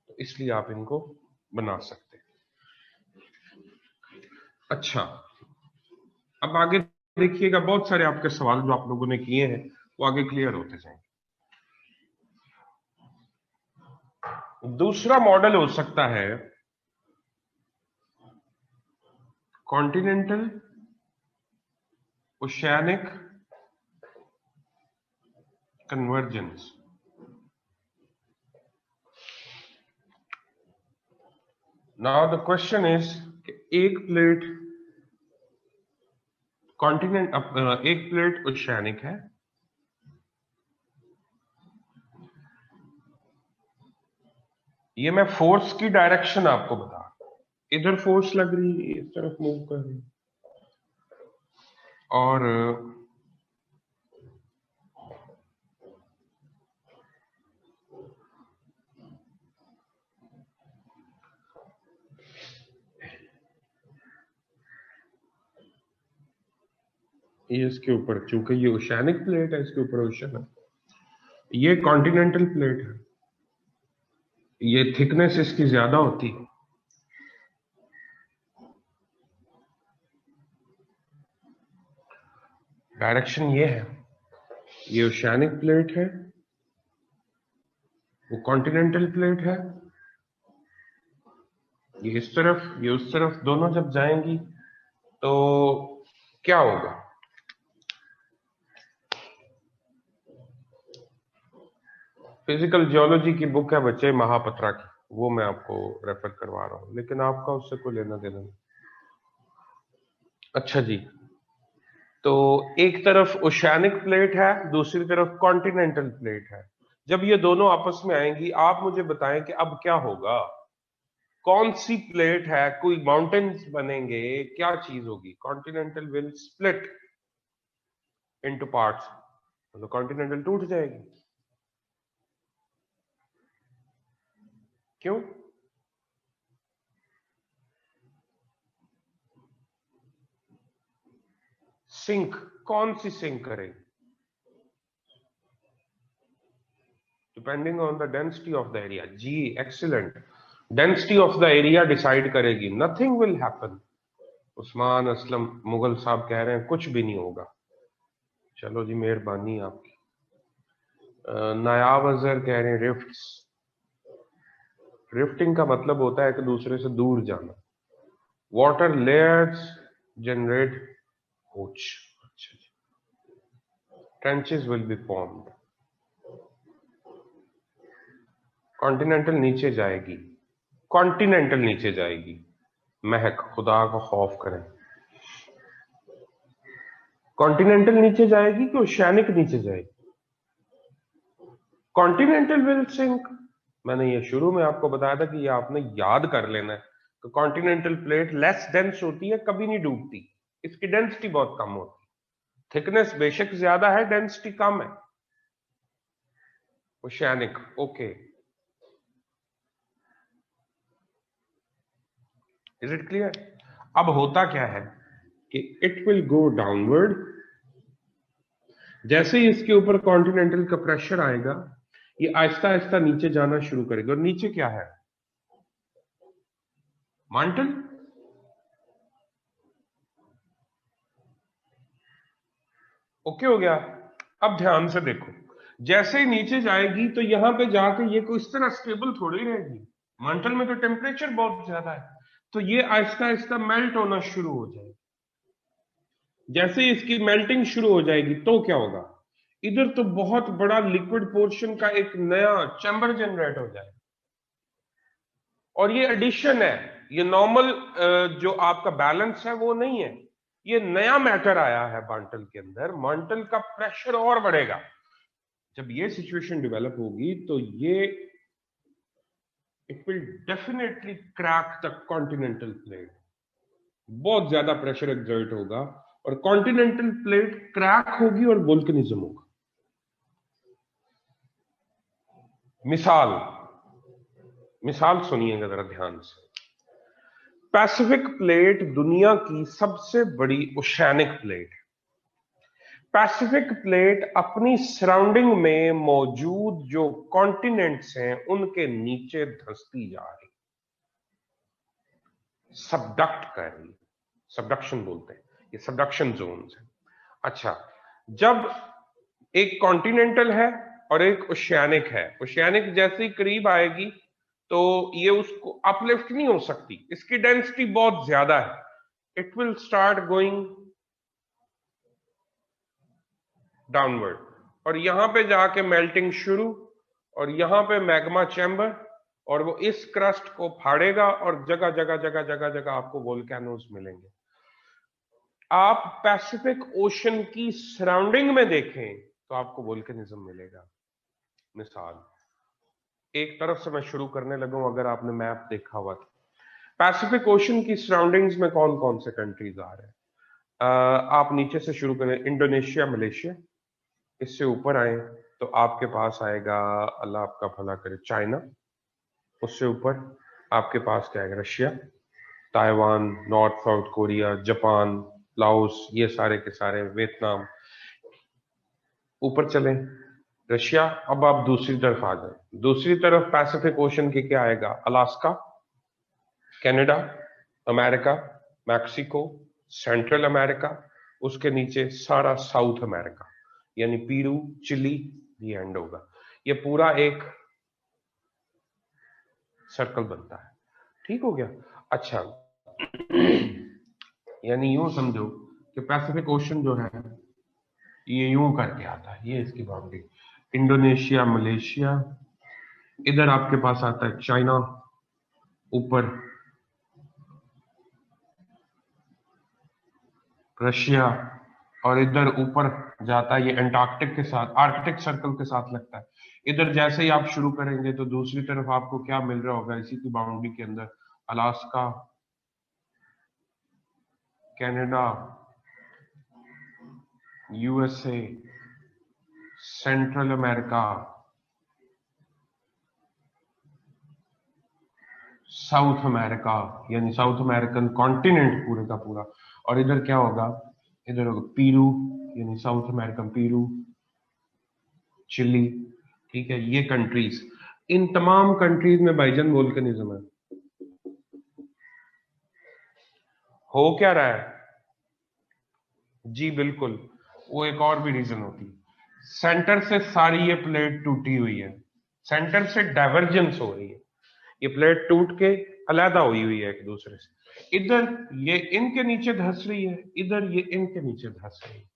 तो इसलिए आप इनको बना सकते हैं। अच्छा, अब आगे देखिएगा, बहुत सारे आपके सवाल जो आप लोगों ने किए हैं वो आगे क्लियर होते जाएंगे। दूसरा मॉडल हो सकता है continental oceanic convergence. Now the question is, एक प्लेट कॉन्टिनेंट, एक प्लेट ओशियानिक है, ये मैं फोर्स की डायरेक्शन आपको बता रहा हूं, इधर फोर्स लग रही है, इस तरफ मूव कर रही है, और ये इसके ऊपर, चूंकि ये ओशियानिक प्लेट है, इसके ऊपर ओशन है, ये कॉन्टिनेंटल प्लेट है, ये थिकनेस इसकी ज्यादा होती है, डायरेक्शन ये है, ये ओशियानिक प्लेट है, वो कॉन्टिनेंटल प्लेट है, ये इस तरफ ये उस तरफ, दोनों जब जाएंगी तो क्या होगा। फिजिकल जियोलॉजी की बुक है बच्चे महापत्रा की, वो मैं आपको रेफर करवा रहा हूं, लेकिन आपका उससे कोई लेना देना नहीं। अच्छा जी, तो एक तरफ ओशियानिक प्लेट है, दूसरी तरफ कॉन्टिनेंटल प्लेट है। जब ये दोनों आपस में आएंगी, आप मुझे बताएं कि अब क्या होगा, कौन सी प्लेट है, कोई माउंटेन्स बनेंगे, क्या चीज होगी। Continental will split into parts, मतलब कॉन्टिनेंटल टूट जाएगी। क्यों? सिंक, कौन सी सिंक करेगी? Depending on the density of the area. जी excellent, density of the area decide करेगी, nothing will happen. Usman Aslam Mughal sahab कह रहे हैं कुछ भी नहीं होगा। चलो जी, मेहरबानी आपकी। नायाब अजहर कह रहे हैं रिफ्ट्स, रिफ्टिंग का मतलब होता है एक दूसरे से दूर जाना। वाटर लेयर्स जनरेट होच, अच्छा जी, trenches will be formed. Continental नीचे जाएगी, कॉन्टिनेंटल नीचे जाएगी, महक खुदा का खौफ करें। कॉन्टिनेंटल नीचे जाएगी कि ओशियानिक नीचे जाएगी? Continental will sink. मैंने ये शुरू में आपको बताया था कि ये आपने याद कर लेना है कि कॉन्टिनेंटल प्लेट लेस डेंस होती है, कभी नहीं डूबती, इसकी डेंसिटी बहुत कम होती है, थिकनेस बेशक ज्यादा है, डेंसिटी कम है। Oceanic, okay. Is it clear? अब होता क्या है कि इट विल गो डाउनवर्ड, जैसे ही इसके ऊपर कॉन्टिनेंटल का प्रेशर आएगा ये आहिस्ता आहिस्ता नीचे जाना शुरू करेगा। और नीचे क्या है? मांटल। ओके हो गया? अब ध्यान से देखो, जैसे ही नीचे जाएगी तो यहां पे जाके ये कोई इस तरह स्टेबल थोड़ी रहेगी। मांटल में तो टेम्परेचर बहुत ज्यादा है, तो ये आहिस्ता आहिस्ता मेल्ट होना शुरू हो जाएगी। जैसे ही इसकी मेल्टिंग शुरू हो जाएगी तो क्या होगा, इधर तो बहुत बड़ा लिक्विड पोर्शन का एक नया चैम्बर जनरेट हो जाएगा। और ये एडिशन है, ये नॉर्मल जो आपका बैलेंस है वो नहीं है, ये नया मैटर आया है मांटल के अंदर। मांटल का प्रेशर और बढ़ेगा। जब ये सिचुएशन डेवलप होगी तो ये it will definitely crack the continental plate. बहुत ज्यादा प्रेशर एक्सर्ट होगा और कॉन्टिनेंटल प्लेट क्रैक होगी और वोल्केनिज्म होगा। मिसाल मिसाल सुनिएगा जरा ध्यान से। पैसिफिक प्लेट दुनिया की सबसे बड़ी ओशियानिक प्लेट। पैसिफिक प्लेट अपनी सराउंडिंग में मौजूद जो कॉन्टिनेंट्स हैं उनके नीचे धंसती जा रही, सबडक्ट कर रही, सबडक्शन बोलते हैं, ये सबडक्शन जोन है। अच्छा, जब एक कॉन्टिनेंटल है और एक ओशियानिक है, ओशियानिक जैसे ही करीब आएगी तो ये उसको अपलिफ्ट नहीं हो सकती, इसकी डेंसिटी बहुत ज्यादा है। It will start going downward और यहां पे जाके मेल्टिंग शुरू, और यहां पे मैग्मा चैम्बर, और वो इस क्रस्ट को फाड़ेगा और जगह जगह जगह जगह जगह आपको वोल्केनोज मिलेंगे। आप पैसिफिक ओशन की सराउंडिंग में देखें तो आपको वोल्केनिज्म मिलेगा। मिसाल एक तरफ से मैं शुरू करने लगा हूं, अगर आपने मैप देखा हुआ तो पैसिफिक ओशन की सराउंडिंग्स में कौन कौन से कंट्रीज आ रहे हैं। आप नीचे से शुरू करें, इंडोनेशिया, मलेशिया, इससे ऊपर आए तो आपके पास आएगा, अल्लाह आपका भला करे, चाइना, उससे ऊपर आपके पास क्या आएगा, Russia, Taiwan, north south Korea, Japan, Laos, ये सारे के सारे, वियतनाम। ऊपर चलें, रशिया। अब आप दूसरी तरफ आ जाए, दूसरी तरफ पैसिफिक ओशन के क्या आएगा, Alaska, Canada, America, Mexico, central America, उसके नीचे सारा साउथ अमेरिका, यानी पीरू, चिली भी एंड होगा। ये पूरा एक सर्कल बनता है। ठीक हो गया? अच्छा, यानी यूं समझो कि पैसिफिक ओशन जो है ये यूं करके आता है, ये इसकी बाउंड्री, इंडोनेशिया, मलेशिया, इधर आपके पास आता है चाइना, ऊपर रशिया, और इधर ऊपर जाता है ये अंटार्कटिक के साथ, आर्कटिक सर्कल के साथ लगता है। इधर जैसे ही आप शुरू करेंगे तो दूसरी तरफ आपको क्या मिल रहा होगा, इसी की बाउंड्री के अंदर, Alaska, Canada, USA, central America, south America, यानी साउथ अमेरिकन कॉन्टिनेंट पूरे का पूरा। और इधर क्या होगा, इधर होगा पीरू, यानी साउथ अमेरिकन पीरू, चिली। ठीक है, ये कंट्रीज, इन तमाम कंट्रीज में भाईजान वोल्केनिज्म है। हो क्या रहा है जी, बिल्कुल, वो एक और भी रीजन होती है, सेंटर से सारी ये प्लेट टूटी हुई है, सेंटर से डाइवर्जेंस हो रही है, ये प्लेट टूट के अलहदा हुई हुई है एक दूसरे से। इधर ये इनके नीचे धंस रही है, इधर ये इनके नीचे धंस रही है।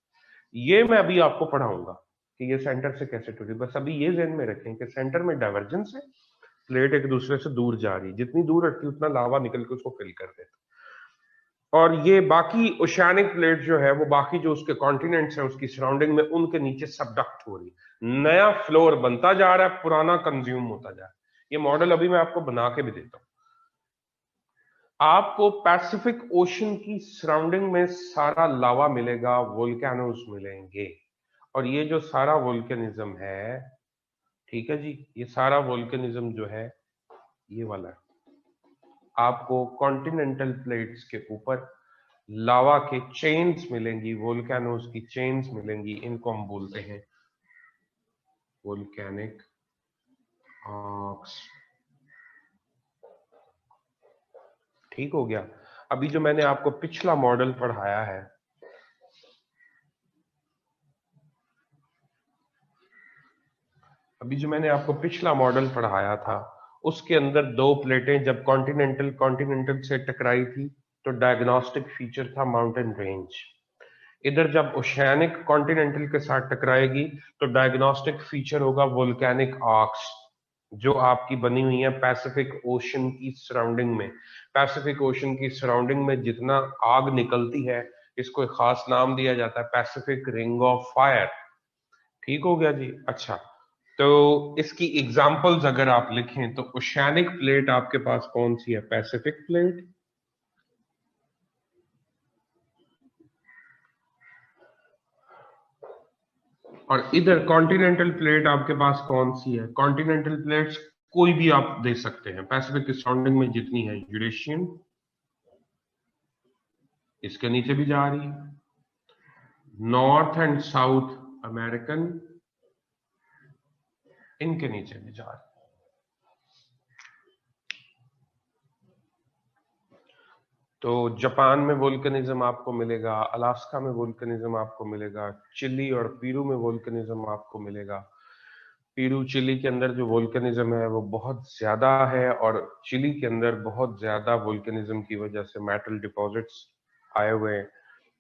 ये मैं अभी आपको पढ़ाऊंगा कि ये सेंटर से कैसे टूटी। बस अभी ये ध्यान में रखें कि सेंटर में डाइवर्जेंस है, प्लेट एक दूसरे से दूर जा रही है, जितनी दूर हटती उतना लावा निकल के उसको फिल कर देता। और ये बाकी ओशियानिक प्लेट जो है वो बाकी जो उसके कॉन्टिनेंट्स हैं उसकी सराउंडिंग में उनके नीचे सबडक्ट हो रही है, नया फ्लोर बनता जा रहा है, पुराना कंज्यूम होता जा रहा है। ये मॉडल अभी मैं आपको बना के भी देता हूं। आपको पैसिफिक ओशन की सराउंडिंग में सारा लावा मिलेगा, वोल्केनोस मिलेंगे, और ये जो सारा वोल्केनिज्म है, ठीक है जी, ये सारा वोल्केनिज्म जो है ये वाला है, आपको कॉन्टिनेंटल प्लेट्स के ऊपर लावा के चेन्स मिलेंगी, वोल्केनोज की चेन्स मिलेंगी, इनको हम बोलते हैं वोल्केनिक आर्क्स। ठीक हो गया। अभी जो मैंने आपको पिछला मॉडल पढ़ाया है, उसके अंदर दो प्लेटें जब कॉन्टिनेंटल से टकराई थी तो डायग्नोस्टिक फीचर था माउंटेन रेंज। इधर जब ओशियानिक कॉन्टिनेंटल के साथ टकराएगी तो डायग्नोस्टिक फीचर होगा वोल्केनिक आर्क्स, जो आपकी बनी हुई है पैसिफिक ओशन की सराउंडिंग में। पैसिफिक ओशन की सराउंडिंग में जितना आग निकलती है, इसको एक खास नाम दिया जाता है पैसिफिक रिंग ऑफ फायर। ठीक हो गया जी। अच्छा, तो इसकी एग्जांपल्स अगर आप लिखें तो ओशियानिक प्लेट आपके पास कौन सी है? पैसिफिक प्लेट, और इधर कॉन्टिनेंटल प्लेट आपके पास कौन सी है? कॉन्टिनेंटल प्लेट्स कोई भी आप दे सकते हैं, पैसिफिक की सराउंडिंग में जितनी है, यूरेशियन इसके नीचे भी जा रही है, नॉर्थ एंड साउथ अमेरिकन इनके नीचे भी जा रही है। तो जापान में वोल्केनिज्म आपको मिलेगा, अलास्का में वोल्केनिज्म आपको मिलेगा, चिली और पेरू में वोल्केनिज्म आपको मिलेगा। पेरू चिली के अंदर जो वोल्केनिज्म है वो बहुत ज्यादा है, और चिली के अंदर बहुत ज्यादा वोल्केनिज्म की वजह से मेटल डिपॉजिट्स आए हुए हैं।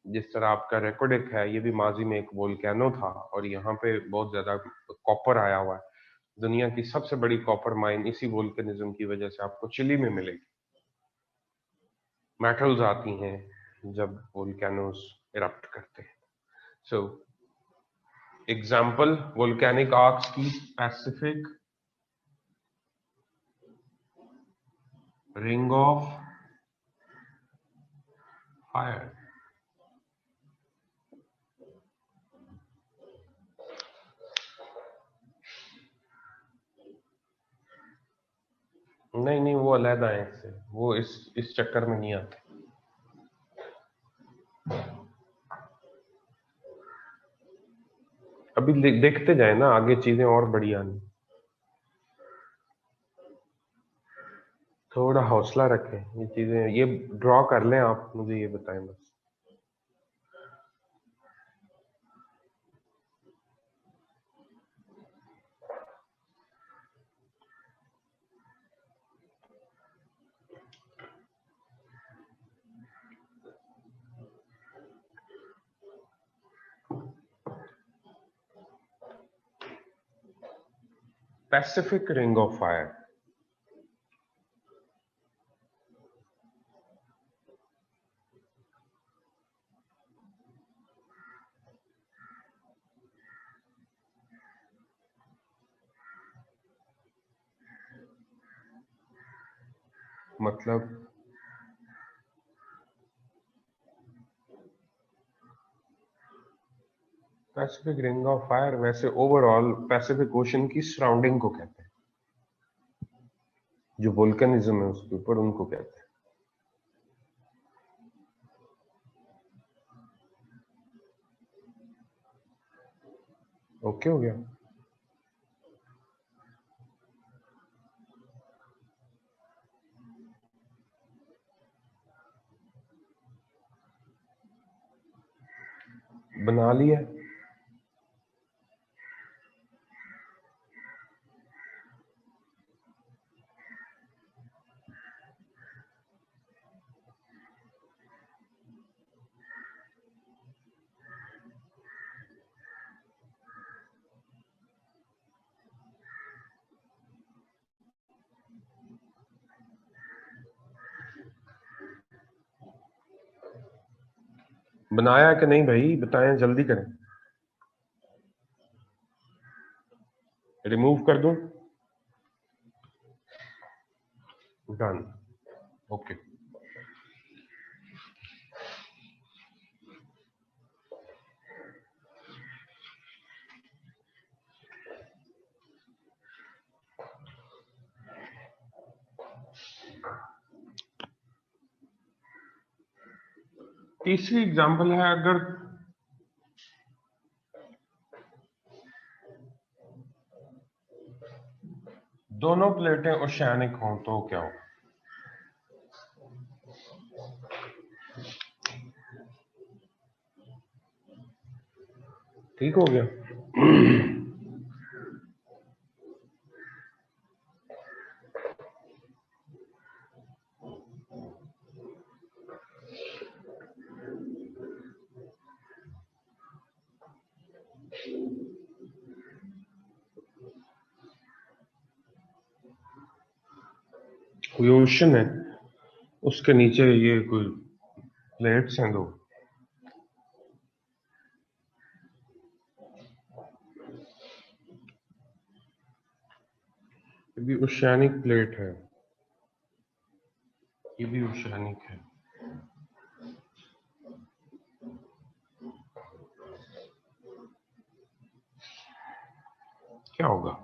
जिस तरह आपका रेकोर्डिक है, ये भी माजी में एक वोल्केनो था और यहाँ पे बहुत ज्यादा कॉपर आया हुआ है। दुनिया की सबसे बड़ी कॉपर माइन इसी वोल्केनिज्म की वजह से आपको चिली में मिलेगी। मेटल्स आती हैं जब वोल्केनोस इरप्ट करते हैं। सो एग्जाम्पल वोल्केनिक आर्क्स की, पैसिफिक रिंग ऑफ फायर। नहीं नहीं, वो अलग है इससे, वो इस चक्कर में नहीं आते। अभी देखते जाए ना, आगे चीजें और बढ़िया आनी। थोड़ा हौसला रखें, ये चीजें ये ड्रॉ कर लें, आप मुझे ये बताएं बस। पैसिफिक रिंग ऑफ फायर, मतलब पैसिफिक रिंग ऑफ फायर वैसे ओवरऑल पैसिफिक ओशन की सराउंडिंग को कहते हैं, जो वोल्केनिज्म है उसके ऊपर उनको कहते हैं। ओके हो गया। बना लिया। बनाया कि नहीं भाई, बताएं, जल्दी करें। रिमूव कर दूं? डन। ओके। तीसरी एग्जांपल है, अगर दोनों प्लेटें ओशियानिक हों तो क्या हो? ठीक हो गया। कोई ओशन है, उसके नीचे ये कोई प्लेट्स हैं दो, ये भी ओशियानिक प्लेट है, ये भी ओशियानिक है। क्या होगा?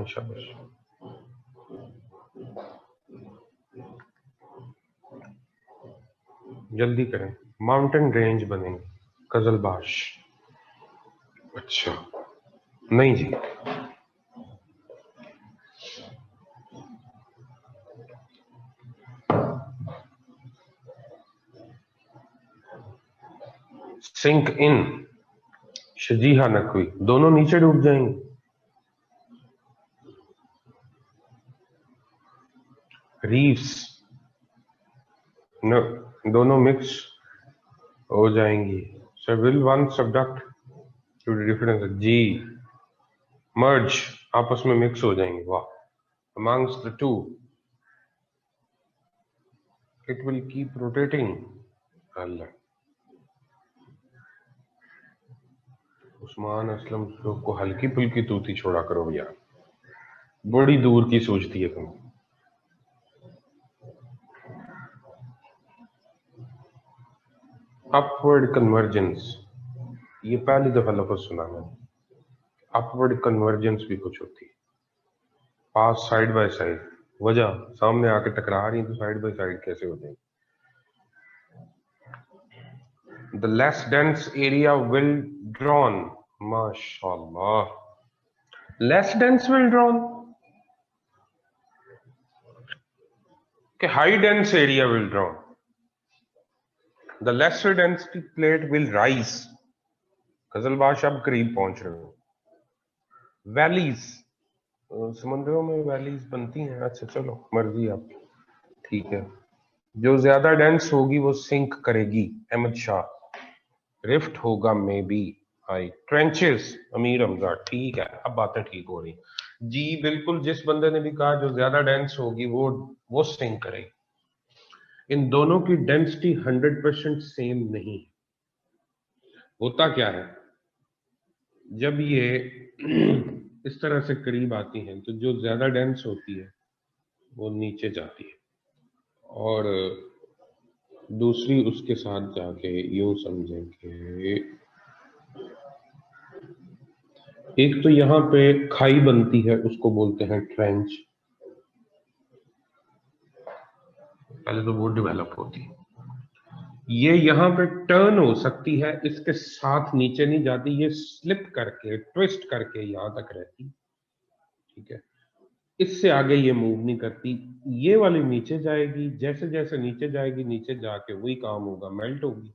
शाबाश। जल्दी करें, माउंटेन रेंज बनेंगे, कजलबाश। अच्छा, नहीं जी, सिंक इन, शजीहा नकवी, दोनों नीचे डूब जाएंगे। रीफ्स न, दोनों मिक्स हो जाएंगी। Sir will one subduct to difference जी, मर्ज, आपस में मिक्स हो जाएंगे। वाह, amongst the two it will keep rotating। अल्लाह, उस्मान असलम को हल्की फुल्की तूती छोड़ा करो यार, बड़ी दूर की सोचती है तुम। अपवर्ड कन्वर्जेंस, ये पहली दफा लफ्ज सुना मैंने। अपवर्ड कन्वर्जेंस भी कुछ होती है, पास साइड बाय साइड, वजह सामने आके टकरा रही तो साइड बाय साइड कैसे हो जाएगी? The less dense area will drawn, माशाल्लाह, less dense will drawn कि high dense area will drawn, the lesser density plate will rise। Qizilbash अब करीब पहुंच रहे हो। वैलीज, समंदरों में वैलीज बनती हैं। अच्छा चलो, मर्जी आप, ठीक है। जो ज्यादा डेंस होगी वो सिंक करेगी, अहमद शाह। रिफ्ट होगा may be, I trenches, Amir Hamza, ठीक है, अब बातें ठीक हो रही जी। बिल्कुल, जिस बंदे ने भी कहा जो ज्यादा डेंस होगी वो सिंक करेगी। इन दोनों की डेंसिटी 100% सेम नहीं है। होता क्या है, जब ये इस तरह से करीब आती हैं तो जो ज्यादा डेंस होती है वो नीचे जाती है, और दूसरी उसके साथ जाके, यूं समझें कि एक तो यहां पे खाई बनती है, उसको बोलते हैं ट्रेंच। पहले तो वो डेवलप होती है, ये यहां पे टर्न हो सकती है, इसके साथ नीचे नहीं जाती, ये स्लिप करके ट्विस्ट करके यहां तक रहती, ठीक है। इससे आगे ये मूव नहीं करती, ये वाली नीचे जाएगी, जैसे जैसे नीचे जाएगी, नीचे जाके वही काम होगा, मेल्ट होगी।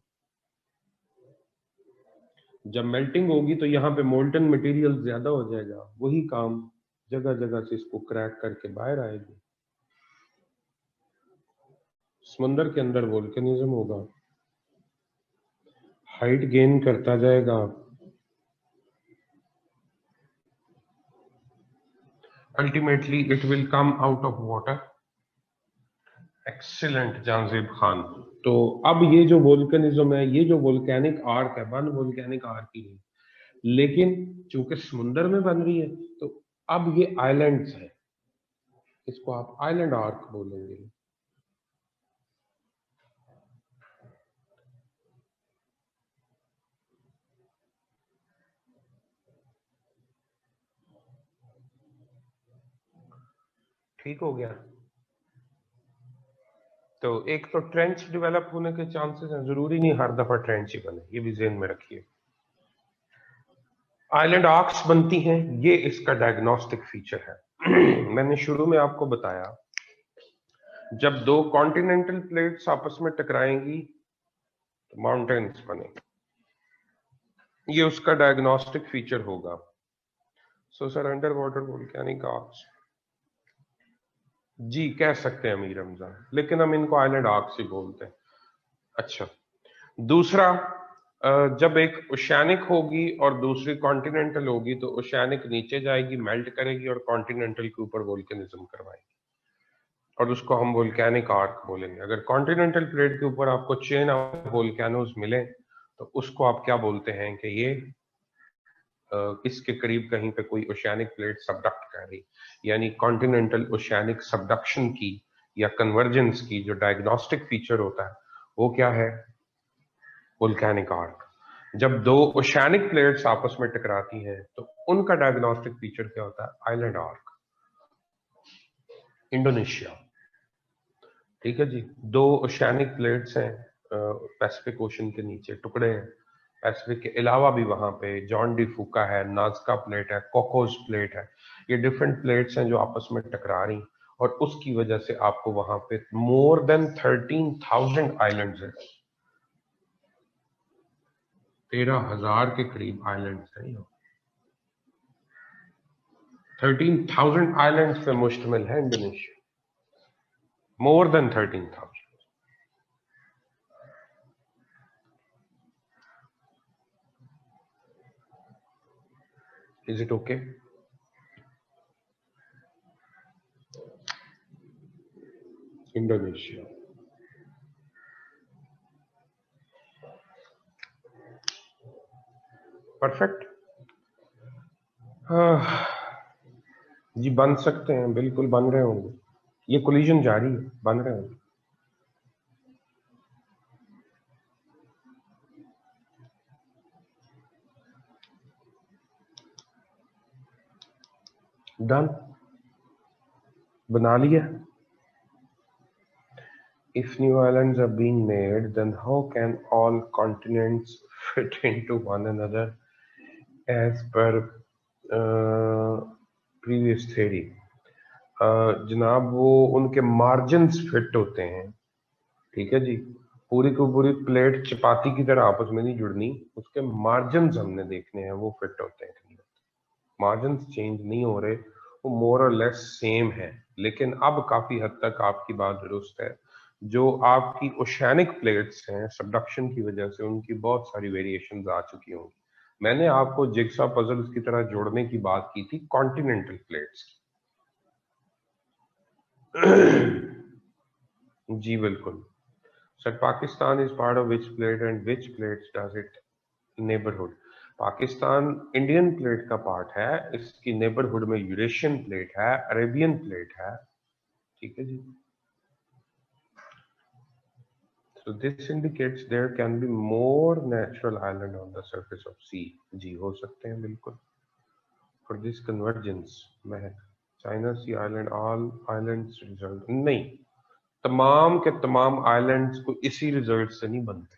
जब मेल्टिंग होगी तो यहाँ पे मोल्टन मटेरियल ज्यादा हो जाएगा, वही काम जगह जगह से इसको क्रैक करके बाहर आएगी। समुंदर के अंदर वोल्केनिज्म होगा, हाइट गेन करता जाएगा, ultimately it will come out of water. Excellent Janzeb Khan. तो अब ये जो वोल्केनिज्म है, ये जो वोल्केनिक आर्क है, वन वोल्केनिक आर्क ही है, लेकिन चूंकि समुंदर में बन रही है तो अब ये आइलैंड्स है, इसको आप आइलैंड आर्क बोलेंगे। ठीक हो गया। तो एक तो ट्रेंच डेवलप होने के चांसेस हैं, जरूरी नहीं हर दफा ट्रेंच ही बने, ये भी ज़हन में रखिए। आइलैंड आर्क्स बनती हैं, ये इसका डायग्नोस्टिक फीचर है। मैंने शुरू में आपको बताया जब दो कॉन्टिनेंटल प्लेट्स आपस में टकराएंगी तो माउंटेन्स बनेंगे, ये उसका डायग्नोस्टिक फीचर होगा। So sir under water volcanic arcs जी कह सकते हैं अमीर रमजान, लेकिन हम इनको आइलैंड आर्क्स ही बोलते हैं। अच्छा, दूसरा, जब एक ओशियानिक होगी और दूसरी कॉन्टिनेंटल होगी तो ओशियानिक नीचे जाएगी, मेल्ट करेगी और कॉन्टिनेंटल के ऊपर वोल्केनिज्म करवाएगी और उसको हम वोल्केनिक आर्क बोलेंगे। अगर कॉन्टिनेंटल प्लेट के ऊपर आपको चेन ऑफ वोल्केनोज मिले तो उसको आप क्या बोलते हैं कि ये इसके करीब कहीं पे कोई ओशियानिक प्लेट सबडक्ट कर रही, यानी कॉन्टिनेंटल ओशियानिक सबडक्शन की या कन्वर्जेंस की जो डायग्नोस्टिक फीचर होता है वो क्या है? Volcanic arc. जब दो ओशियानिक प्लेट्स आपस में टकराती हैं तो उनका डायग्नोस्टिक फीचर क्या होता है? Island arc. इंडोनेशिया, ठीक है जी, दो ओशियानिक प्लेट्स हैं पैसिफिक ओशन के नीचे, टुकड़े हैं। पैसिफिक के अलावा भी वहां पे जॉन डी फूका है, नाजका प्लेट है, कोकोस प्लेट है, ये डिफरेंट प्लेट्स हैं जो आपस में टकरा रही और उसकी वजह से आपको वहां पे मोर देन 13,000 आइलैंड्स हैं, 13,000 के करीब आइलैंड्स हैं। 13,000 आइलैंड्स पे मुश्तमिल है Indonesia, more than 13,000। Is it okay? Indonesia, perfect. जी बन सकते हैं, बिल्कुल बन रहे होंगे, ये कोलिजन जारी है, बन रहे होंगे। डन, बना लिया। If new islands are being made, then how can all continents fit into one another as per previous theory? जनाब वो उनके मार्जिन्स फिट होते हैं, ठीक है जी, पूरी को पूरी प्लेट चपाती की तरह आपस में नहीं जुड़नी, उसके मार्जिन्स हमने देखने हैं, वो फिट होते हैं। मार्जिन्स चेंज नहीं हो रहे, वो मोर और लेस सेम है, लेकिन अब काफी हद तक आपकी बात दुरुस्त है। जो आपकी ओशियानिक प्लेट्स हैं सबडक्शन की वजह से उनकी बहुत सारी वेरिएशंस आ चुकी होंगी। मैंने आपको जिग्सा पजल्स की तरह जोड़ने की बात की थी कॉन्टिनेंटल प्लेट्स की। जी बिल्कुल sir, Pakistan is part of which plate and which plates does it neighbourhood? Pakistan Indian plate का पार्ट है, इसकी नेबरहुड में यूरेशियन प्लेट है, अरेबियन प्लेट है, ठीक है जी। So this indicates there can be more natural island on the surface of sea. जी हो सकते हैं बिल्कुल। For this convergence, Mahak, China Sea Island, all islands result नहीं, तमाम के तमाम आइलैंड्स को इसी रिजल्ट से नहीं बनते।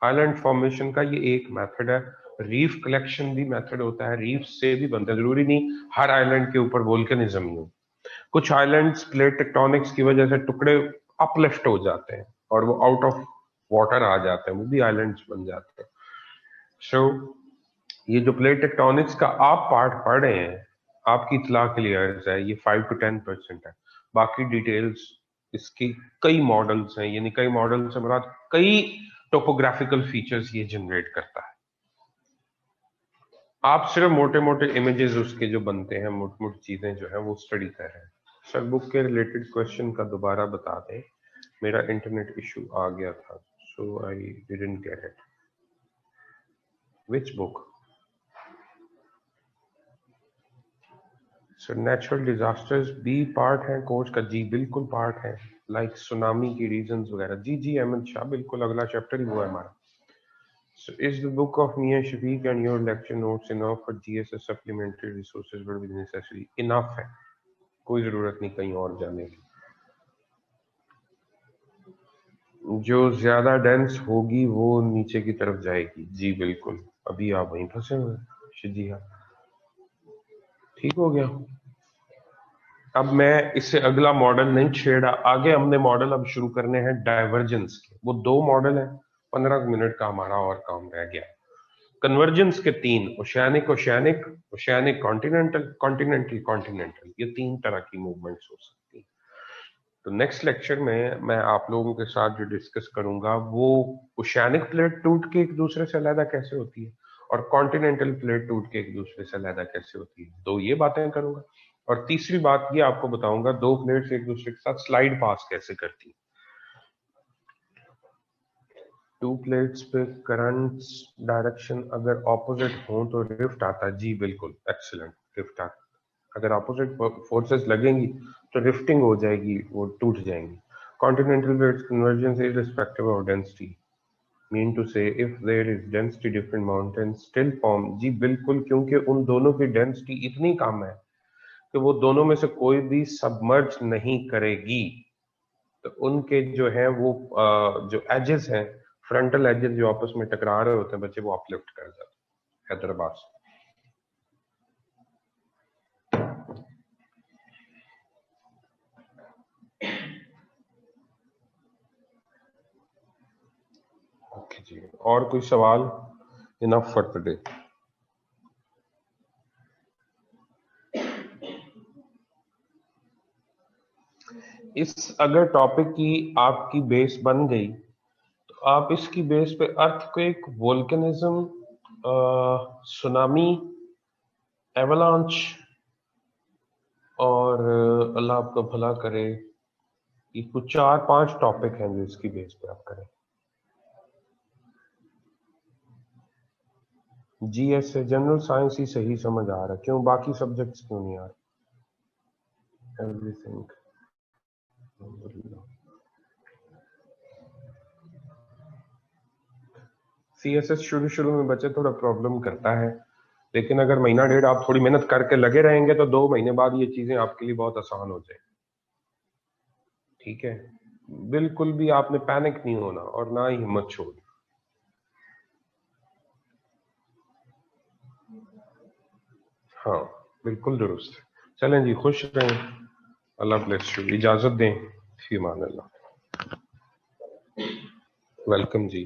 आइलैंड फॉर्मेशन का ये एक मेथड है, रीफ कलेक्शन भी मेथड होता है, रीफ से भी बनता है, जरूरी नहीं हर आइलैंड के ऊपर वोल्केनिज्म ही हो। कुछ आइलैंड्स प्लेट टेक्टोनिक्स की वजह से टुकड़े अपलिफ्ट हो जाते हैं और वो आउट ऑफ वाटर आ जाते हैं, वो भी आइलैंड्स बन जाते हैं। सो ये जो प्लेट टेक्टोनिक्स का आप पार्ट पढ़ रहे हैं, आपकी इतला के लिए अर्ज है, ये 5 to 10% है। बाकी डिटेल्स इसकी कई मॉडल्स हैं, यानी कई मॉडल्स से मुराद कई टोपोग्राफिकल फीचर्स ये जनरेट करता है। आप सिर्फ मोटे मोटे इमेजेस उसके जो बनते हैं, मोट मोट चीजें जो है वो स्टडी कर रहे हैं। सर बुक के रिलेटेड क्वेश्चन का दोबारा बता दें, मेरा इंटरनेट इशू आ गया था, so I didn't get it. Which book? Sir natural disasters भी पार्ट है कोर्स का? जी बिल्कुल पार्ट है, लाइक सुनामी की रीजंस वगैरह। जी जी अहमद शाह, बिल्कुल अगला चैप्टर ही वो है हमारा। So is the book of Mia Shafiq and your lecture notes enough for GSS supplementary resources will be necessary? Enough है, कोई जरूरत नहीं कहीं और जाने की। जो ज्यादा डेंस होगी वो नीचे की तरफ जाएगी। जी बिल्कुल, अभी आप वहीं फंसे हुए। जी हाँ, ठीक हो गया। अब मैं इससे अगला मॉडल नहीं छेड़ा, आगे हमने मॉडल अब शुरू करने हैं डाइवर्जेंस के। वो 2 मॉडल हैं, 15 मिनट का हमारा और काम रह गया। कन्वर्जेंस के 3, oceanic oceanic, oceanic continental, continental continental, ये 3 तरह की मूवमेंट्स हो सकती हैं। तो नेक्स्ट लेक्चर में मैं आप लोगों के साथ जो डिस्कस करूंगा वो ओशियानिक प्लेट टूट के एक दूसरे से अलग कैसे होती है और कॉन्टिनेंटल प्लेट टूट के एक दूसरे से अलग कैसे होती है, तो ये बातें करूंगा। और तीसरी बात ये आपको बताऊंगा, 2 प्लेट्स एक दूसरे के साथ स्लाइड पास कैसे करती हैं। 2 प्लेट्स पे करंट्स डायरेक्शन अगर ऑपोजिट हो तो रिफ्ट आता है। जी बिल्कुल, एक्सीलेंट, रिफ्ट आता है। अगर ऑपोजिट फोर्सेस लगेंगी तो रिफ्टिंग हो जाएगी, वो टूट जाएंगी। Continental plates convergence irrespective of density, mean two से if there is density different mountains still form. जी बिल्कुल, क्योंकि उन दोनों की डेंसिटी इतनी कम है कि वो दोनों में से कोई भी सबमर्ज नहीं करेगी। तो उनके जो है वो जो एजेस हैं, फ्रंटल एजेस जो आपस में टकरा रहे होते हैं बच्चे, वो अपलिफ्ट कर जाते हैं हैदराबाद से। ओके जी, और कोई सवाल? Enough for today. इस अगर टॉपिक की आपकी बेस बन गई तो आप इसकी बेस पे अर्थक्वेक, वोल्केनिज्म, सुनामी, एवलांच और अल्लाह आपका भला करे, ये कुछ 4-5 टॉपिक हैं जो इसकी बेस पे आप करें। जीएस से जनरल साइंस ही सही समझ आ रहा है, क्यों बाकी सब्जेक्ट्स क्यों नहीं आ रहे? एवरीथिंग। सीएसएस शुरू में बच्चे थोड़ा प्रॉब्लम करता है, लेकिन अगर महीना डेढ़ आप थोड़ी मेहनत करके लगे रहेंगे तो 2 महीने बाद ये चीजें आपके लिए बहुत आसान हो जाए। ठीक है, बिल्कुल भी आपने पैनिक नहीं होना और ना ही हिम्मत छोड़नी। हाँ बिल्कुल दुरुस्त। चलें जी, खुश रहें, अल्लाह ब्लेस यू, इजाजत दें, फी अमान अल्लाह। वेलकम जी।